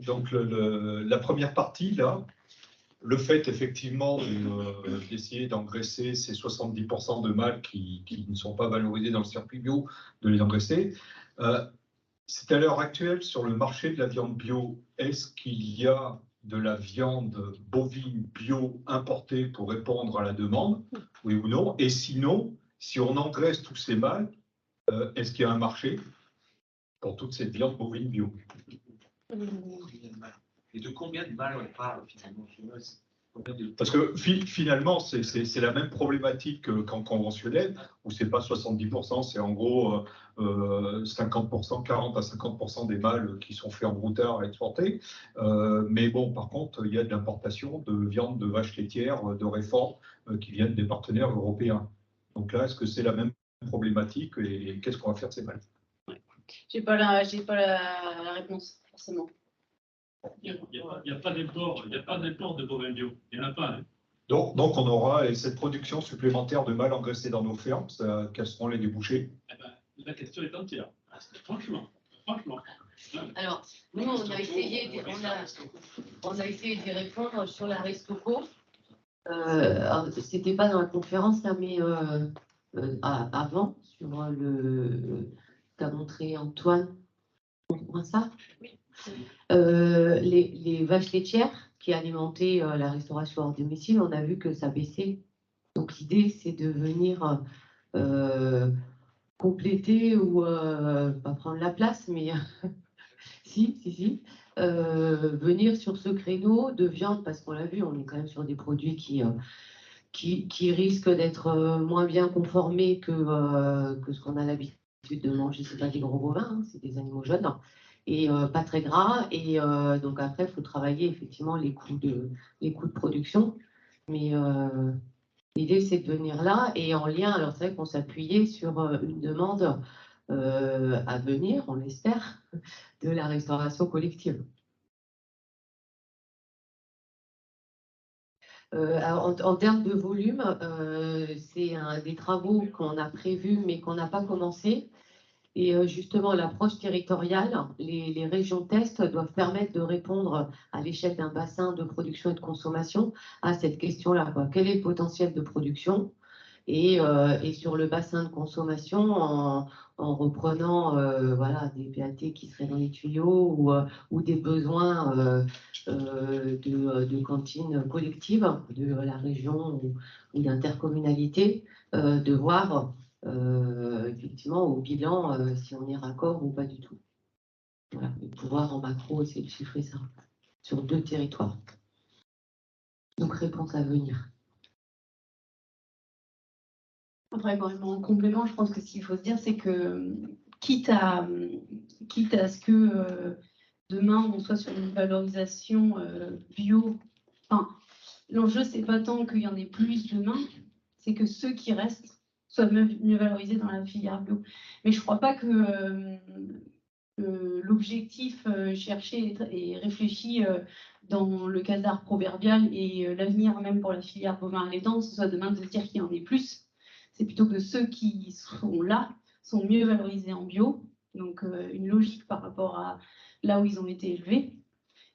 donc la première partie, là. Le fait, effectivement, d'essayer d'engraisser ces 70% de mâles qui ne sont pas valorisés dans le circuit bio, de les engraisser. C'est à l'heure actuelle, sur le marché de la viande bio, est-ce qu'il y a de la viande bovine bio importée pour répondre à la demande, oui ou non? Et sinon, si on engraisse tous ces mâles, est-ce qu'il y a un marché pour toute cette viande bovine bio? Et de combien de mâles on parle finalement? Parce que finalement, c'est la même problématique qu'en conventionnel, où ce n'est pas 70%, c'est en gros 50%, 40 à 50% des mâles qui sont faits en broutard à exporter. Mais bon, par contre, il y a de l'importation de viande de vaches laitières de réforme qui viennent des partenaires européens. Donc là, est-ce que c'est la même problématique et qu'est-ce qu'on va faire de ces mâles? J'ai pas la réponse, forcément. Il n'y a pas d'import de bovins bio. Il n'y en a pas. Hein. Donc, on aura cette production supplémentaire de mâles engraissés dans nos fermes. Quels seront les débouchés? La question est entière. Franchement. Alors, nous, on a essayé d'y répondre sur la Restoco. C'était pas dans la conférence, là, mais avant, sur le qu'a montré Antoine. comprend ça? Les vaches laitières qui alimentaient la restauration hors domicile, on a vu que ça baissait. Donc l'idée, c'est de venir compléter ou pas prendre la place, mais si, venir sur ce créneau de viande, parce qu'on l'a vu, on est quand même sur des produits qui risquent d'être moins bien conformés que ce qu'on a l'habitude de manger. C'est pas des gros bovins, hein, c'est des animaux jeunes et pas très gras. Et donc après, il faut travailler effectivement les coûts de production. Mais l'idée, c'est de venir là et en lien. Alors c'est vrai qu'on s'appuyait sur une demande à venir, on l'espère, de la restauration collective. En termes de volume, c'est des travaux qu'on a prévus mais qu'on n'a pas commencé. Et justement, l'approche territoriale, les régions test doivent permettre de répondre à l'échelle d'un bassin de production et de consommation à cette question-là. Quel est le potentiel de production? Et sur le bassin de consommation, en reprenant voilà, des PAT qui seraient dans les tuyaux ou des besoins de cantines collectives de la région ou d'intercommunalité, de voir effectivement au bilan si on est raccord ou pas du tout. Voilà, et pouvoir en macro essayer de chiffrer ça sur 2 territoires. Donc réponse à venir. Après, en complément, je pense que ce qu'il faut se dire, c'est que quitte à ce que demain on soit sur une valorisation bio, enfin, l'enjeu c'est pas tant qu'il y en ait plus demain, c'est que ceux qui restent soient mieux valorisés dans la filière bio. Mais je crois pas que l'objectif cherché et réfléchi dans le casar proverbial et l'avenir même pour la filière bovin allaitant, ce soit demain de se dire qu'il y en ait plus. C'est plutôt que ceux qui sont là sont mieux valorisés en bio, donc une logique par rapport à là où ils ont été élevés,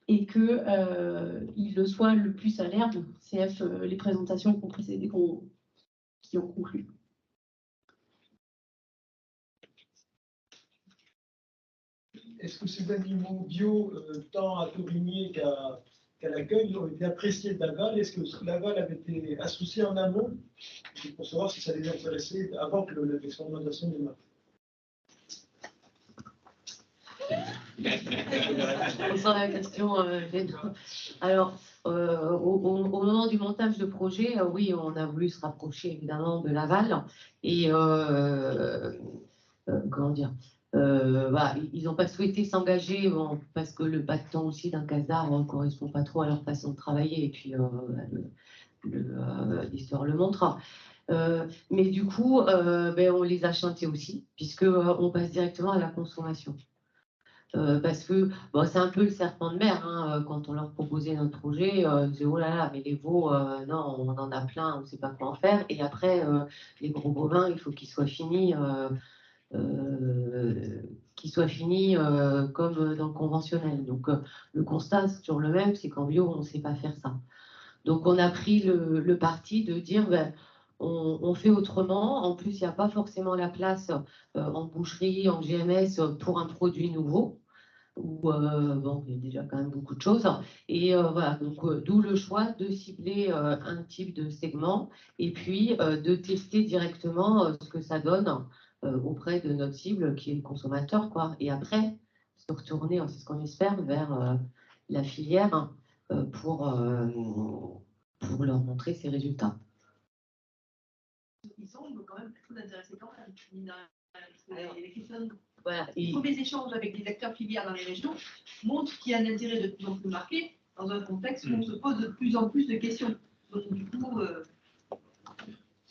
et qu'ils le soient le plus à l'herbe, CF, les présentations qui ont précédé, qui ont conclu. Est-ce que ces animaux bio, tant à Taurigny qu'à l'accueil, ont été appréciés de Laval? Est-ce que Laval avait été associé en amont pour savoir si ça les intéressait avant que l'expérimentation démarre? On sent la question. Alors, au moment du montage de projet, oui, on a voulu se rapprocher évidemment de Laval et comment dire, voilà, ils n'ont pas souhaité s'engager parce que le bas de temps aussi d'un casar ne correspond pas trop à leur façon de travailler et puis l'histoire le montre. Mais du coup, on les a chantés aussi puisqu'on passe directement à la consommation. Parce que c'est un peu le serpent de mer, hein, quand on leur proposait notre projet, ils disaient oh là là, mais les veaux, non, on en a plein, on ne sait pas quoi en faire. Et après, les gros bovins, il faut qu'ils soient finis, comme dans le conventionnel. Donc le constat, c'est toujours le même, c'est qu'en bio, on ne sait pas faire ça. Donc on a pris le parti de dire on fait autrement. En plus, il n'y a pas forcément la place en boucherie, en GMS pour un produit nouveau. Où il y a déjà quand même beaucoup de choses. Et voilà, donc d'où le choix de cibler un type de segment et puis de tester directement ce que ça donne auprès de notre cible qui est le consommateur, quoi. Et après, se retourner, c'est ce qu'on espère, vers la filière pour leur montrer ses résultats. Ils sont quand même plutôt intéressés quand même. Les questions. Voilà. Les premiers échanges avec les acteurs filières dans les régions montrent qu'il y a un intérêt de plus en plus marqué dans un contexte où on se pose de plus en plus de questions. Donc, du coup,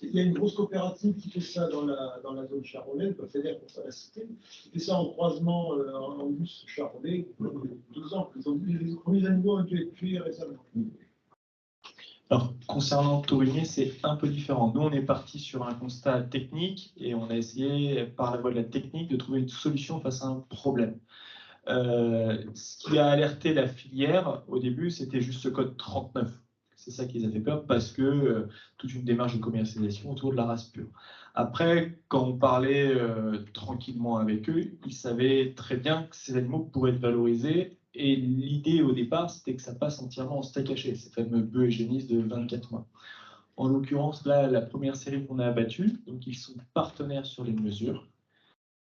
il y a une grosse coopérative qui fait ça dans la zone charolaise, c'est-à-dire pour ça la cité, qui fait ça en croisement en bus charolais depuis 2 ans. Les premiers animaux ont été tués récemment. Alors, concernant Taurigny, c'est un peu différent. Nous, on est parti sur un constat technique et on a essayé, par la voie de la technique, de trouver une solution face à un problème. Ce qui a alerté la filière, au début, c'était juste ce code 39. C'est ça qui les a fait peur, parce que toute une démarche de commercialisation autour de la race pure. Après, quand on parlait tranquillement avec eux, ils savaient très bien que ces animaux pourraient être valorisés. Et l'idée au départ, c'était que ça passe entièrement en steak haché, ces fameux bœufs et génisses de 24 mois. En l'occurrence, là, la première série qu'on a abattue, donc ils sont partenaires sur les mesures.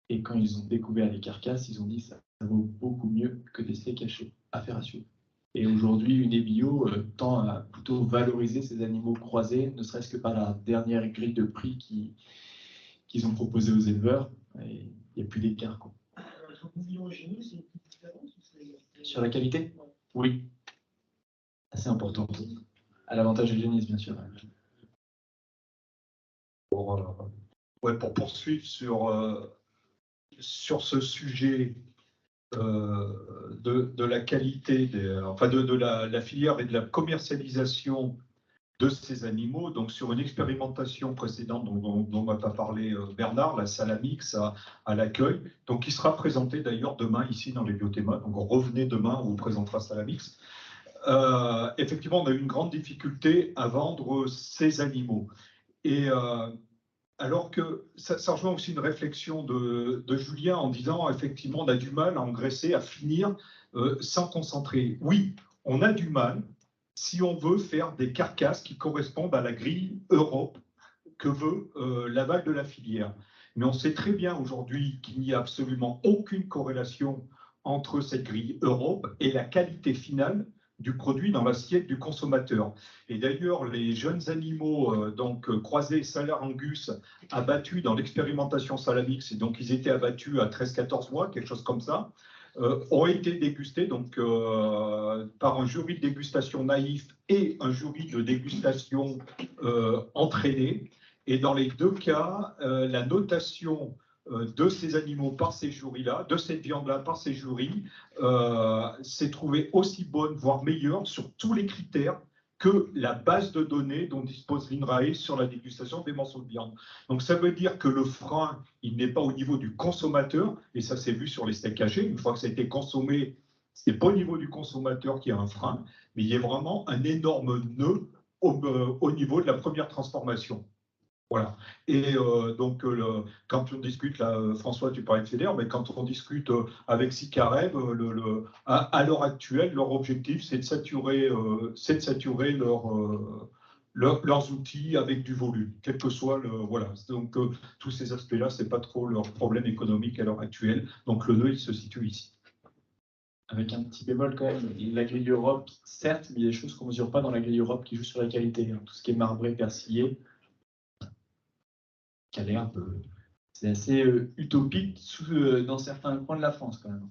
Et quand ils ont découvert les carcasses, ils ont dit ça vaut beaucoup mieux que des steaks hachés. Affaire à suivre. Et aujourd'hui, Unebio tend à plutôt valoriser ces animaux croisés, ne serait-ce que par la dernière grille de prix qu'ils ont proposée aux éleveurs. Et il n'y a plus d'écart. Sur la qualité? Oui. Assez important. À l'avantage des génisses, bien sûr. Pour poursuivre sur ce sujet de la qualité, de la filière et de la commercialisation de ces animaux, donc sur une expérimentation précédente dont m'a pas parlé Bernard, la Salamix à l'accueil, donc qui sera présentée d'ailleurs demain ici dans les Biothémas, donc revenez demain, on vous présentera Salamix. Effectivement, on a eu une grande difficulté à vendre ces animaux. Et alors que ça rejoint aussi une réflexion de Julien en disant effectivement on a du mal à engraisser, à finir sans concentrer. Oui, on a du mal si on veut faire des carcasses qui correspondent à la grille Europe que veut l'aval de la filière. Mais on sait très bien aujourd'hui qu'il n'y a absolument aucune corrélation entre cette grille Europe et la qualité finale du produit dans l'assiette du consommateur. Et d'ailleurs, les jeunes animaux croisés Salaire Angus abattus dans l'expérimentation Salamix, et donc ils étaient abattus à 13-14 mois, quelque chose comme ça, ont été dégustés par un jury de dégustation naïf et un jury de dégustation entraîné. Et dans les deux cas, la notation de ces animaux par ces jurys-là, de cette viande-là par ces jurys, s'est trouvée aussi bonne, voire meilleure sur tous les critères que la base de données dont dispose l'INRAE sur la dégustation des morceaux de viande. Donc ça veut dire que le frein, il n'est pas au niveau du consommateur, et ça s'est vu sur les steaks hachés, une fois que ça a été consommé, ce n'est pas au niveau du consommateur qu'il y a un frein, mais il y a vraiment un énorme nœud au niveau de la première transformation. Voilà. Et quand on discute, là, François, tu parlais de FEDER, mais quand on discute avec Sicareb, à l'heure actuelle, leur objectif, c'est de saturer, leurs outils avec du volume, quel que soit le. Voilà. Donc, tous ces aspects-là, ce n'est pas trop leur problème économique à l'heure actuelle. Donc, le nœud, il se situe ici. Avec un petit bémol quand même, la grille Europe, certes, mais il y a des choses qu'on ne mesure pas dans la grille Europe qui jouent sur la qualité. Tout ce qui est marbré, persillé. C'est assez utopique dans certains coins de la France quand même.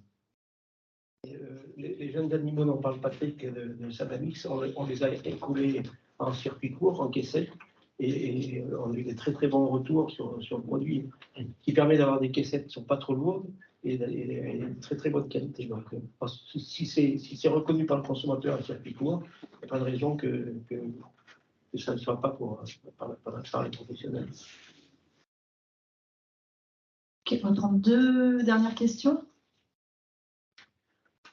Les jeunes animaux n'en parlent pas très que de Salamix. On les a écoulés en circuit court, en caissette, et on a eu des très très bons retours sur le produit, qui permet d'avoir des caissettes qui ne sont pas trop lourdes et de très très bonne qualité. Donc, si c'est reconnu par le consommateur en circuit court, il n'y a pas de raison que ça ne soit pas par les professionnels. Ok, on va prendre deux dernières questions.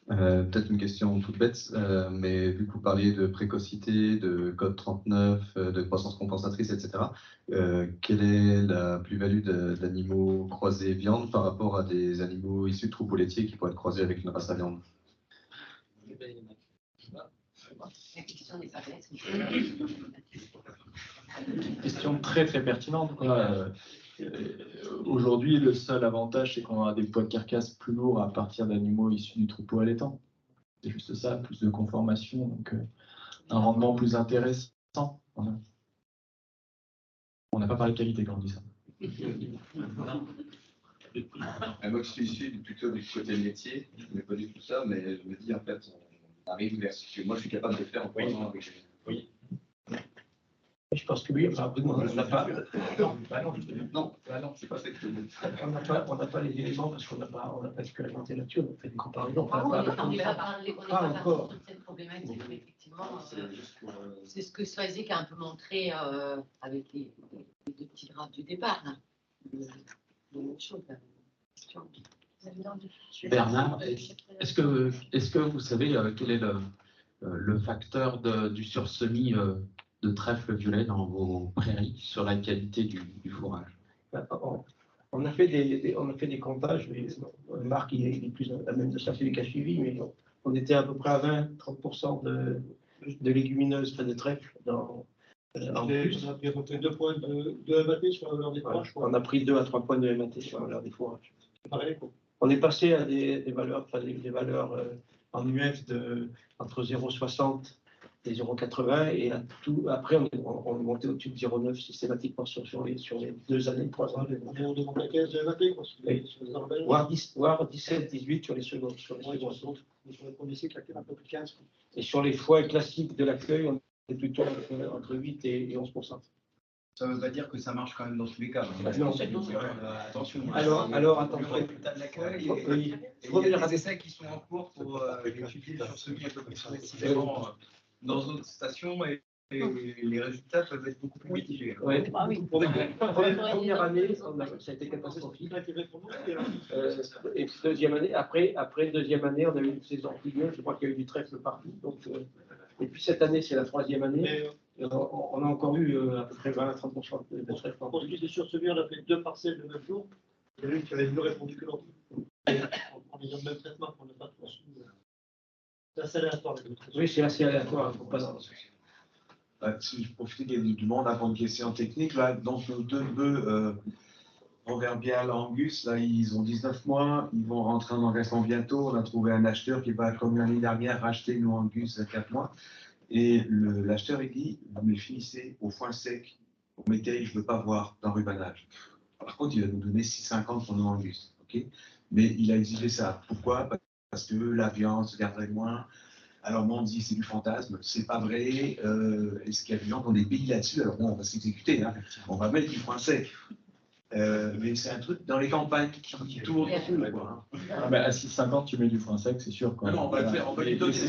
Peut-être une question toute bête, mais vu que vous parliez de précocité, de code 39, de croissance compensatrice, etc., quelle est la plus-value d'animaux croisés viande par rapport à des animaux issus de troupeaux laitiers qui pourraient être croisés avec une race à viande? La question n'est pas bête. Question très très pertinente. Aujourd'hui, le seul avantage, c'est qu'on a des poids de carcasse plus lourds à partir d'animaux issus du troupeau allaitant. C'est juste ça, plus de conformation, donc un rendement plus intéressant. Voilà. On n'a pas parlé de qualité quand on dit ça. Moi, je suis issu plutôt du côté laitier, je ne connais pas du tout ça, mais je me dis, en fait, on arrive vers ce que moi, je suis capable de faire en 3 ans avec. Oui. Je pense que oui, enfin, on n'a pas. Non, c'est pas fait. On n'a pas les éléments parce qu'on n'a pas expérimenté là-dessus, on a fait des comparaisons. On n'est pas parlé encore de cette problématique, effectivement. C'est ce que Soisig a un peu montré avec les deux petits graphes du départ. Bernard, est-ce que vous savez quel est le facteur du sursemis de trèfle violet dans vos prairies sur la qualité du fourrage? On a fait des comptages, mais Marc il est plus à même de ça, c'est lui qui a suivi, mais on était à peu près à 20-30% de légumineuses, de trèfle en plus. On a bien monté 2 points de MAT sur la valeur des fourrages. On a pris 2 à 3 points de MAT sur la valeur des fourrages. Pareil, quoi. On est passé à des valeurs, en UF entre 0,60 et 0,80 et après on est monté au-dessus de 0,9 systématiquement sur les 2 années, 3 ans. On demande la 15 de MAT, quoi, sur les arbres. Voire 17, 18 sur les secondes. Sur les premiers cycles, un peu plus de 15. Et sur les foins classiques de l'accueil, on est plutôt entre 8 et 11%. Ça ne veut pas dire que ça marche quand même dans tous les cas. Non, attention. Alors attends. Le résultat de l'accueil et il y a des essais qui sont en cours pour étudier le sursemis un peu plus précisément dans d'autres stations et les résultats peuvent être beaucoup plus mitigés. Ouais. Pour la première année, ça a été catastrophique. Et puis deuxième année, après deuxième année, on a eu une saison pluvieuse, je crois qu'il y a eu du trèfle partout. Donc, et puis cette année, c'est la 3e année. On a encore eu à peu près 20-30% de trèfle. Pour ce qui est sursemis, on a fait 2 parcelles le même jour. Il y en a une qui avait mieux répondu que l'autre. En ayant le même traitement, on n'a pas trop su. C'est assez aléatoire. Oui, c'est assez aléatoire, il ne faut pas en Si je profite du monde avant une question technique, là, donc nos 2 bœufs proverbial Angus, là, ils ont 19 mois, ils vont rentrer en engraissement bientôt. On a trouvé un acheteur qui va, comme l'année dernière, racheter nos Angus à 4 mois. Et l'acheteur, il dit, vous me les finissez au foin sec, vous mettez, je ne veux pas voir d'enrubanage. Par contre, il va nous donner 6,50 pour nos Angus. Okay, mais il a exigé ça. Pourquoi? Parce que la viande se garderait moins. Alors, moi, on dit c'est du fantasme, c'est pas vrai. Est-ce qu'il y a des gens qui ont des billes là-dessus? Alors, bon, on va s'exécuter, hein. On va mettre du foin sec. Mais c'est un truc dans les campagnes qui tourne. Ah bah, à 6,50, tu mets du foin sec, c'est sûr. Quoi. Non, on va le faire, on va lui donner c'est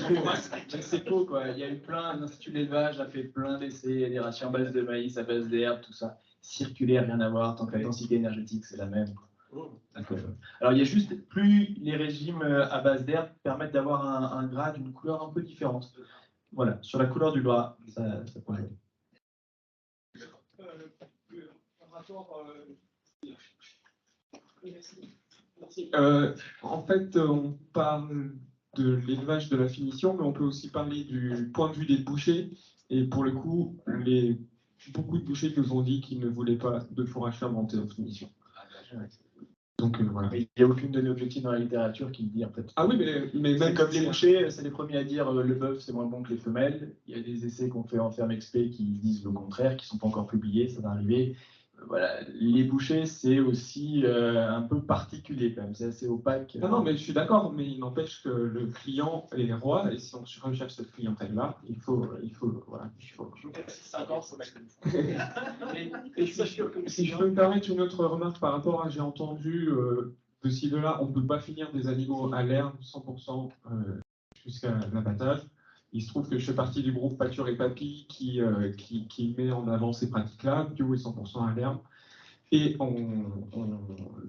faux, quoi. Il y a eu l'Institut de l'élevage a fait plein d'essais, il y a des rations à base de maïs, à base d'herbe, tout ça. Circulaire, rien à voir, tant que la densité énergétique, c'est la même. Alors, il y a juste, plus les régimes à base d'herbe permettent d'avoir un gras d'une couleur un peu différente. Voilà, sur la couleur du gras, ça peut jouer. En fait, on parle de l'élevage de la finition, mais on peut aussi parler du point de vue des bouchers. Et pour le coup, beaucoup de bouchers nous ont dit qu'ils ne voulaient pas de fourrage fermenté en finition. Donc voilà. Il n'y a aucune donnée objective dans la littérature qui dit en fait. Ah oui, mais même comme les bouchers, c'est les premiers à dire le bœuf c'est moins bon que les femelles. Il y a des essais qu'on fait en ferme expé qui disent le contraire, qui ne sont pas encore publiés, ça va arriver. Voilà, les bouchers, c'est aussi un peu particulier quand même, c'est assez opaque. Non, mais je suis d'accord, mais il n'empêche que le client est roi, et si on recherche cette clientèle-là, il faut. Si je peux me permettre une autre remarque par rapport à, j'ai entendu de ci, de là, on ne peut pas finir des animaux à l'herbe 100% jusqu'à l'abattage. Il se trouve que je fais partie du groupe Pâture et Papy qui met en avant ces pratiques-là, bio et 100% à l'herbe. Et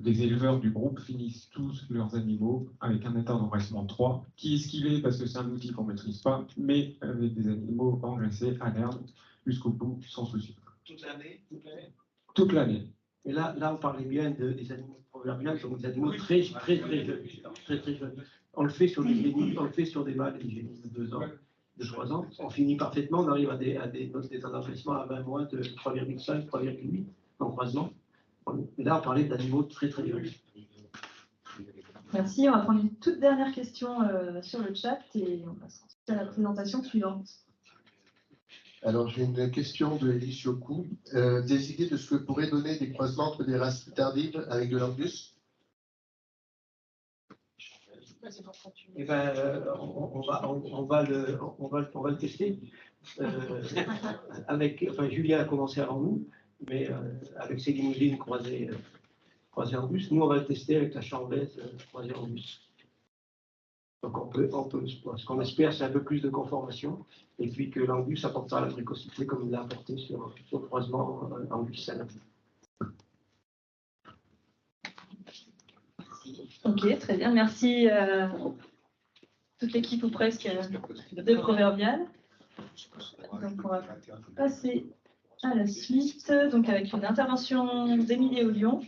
les éleveurs du groupe finissent tous leurs animaux avec un état d'engraissement 3, qui est ce qu'il est parce que c'est un outil qu'on ne maîtrise pas, mais avec des animaux engraissés à l'herbe jusqu'au bout, sans souci. Toute l'année? Toute l'année. Et là, on parlait bien des animaux proverbiales, donc des animaux très jeunes. On le fait sur des génies, on le fait sur des mâles et des génies de 2 ans. De 3 ans, on finit parfaitement, on arrive à des notes d'état d'engraissement à 20 mois de 3,5, 3,8 en croisement. Là, on parlait d'animaux très jeunes. Merci, on va prendre une toute dernière question sur le chat et on passe ensuite à la présentation suivante. Alors, j'ai une question de Elie Siokou. Des idées de ce que pourrait donner des croisements entre des races tardives avec de l'Angus? Eh ben, on va le tester. Julien a commencé avant nous, mais avec ses limousines croisées Angus. Nous, on va le tester avec la Chamblaise croisée Angus. Donc, on peut, ce qu'on espère, c'est un peu plus de conformation, et puis que l'Angus apportera la précocité comme il l'a apporté sur le croisement Angus-Salin. Ok, très bien, merci toute l'équipe ou presque de Proverbial. Donc on va passer à la suite, donc avec une intervention d'Émilie Ollion.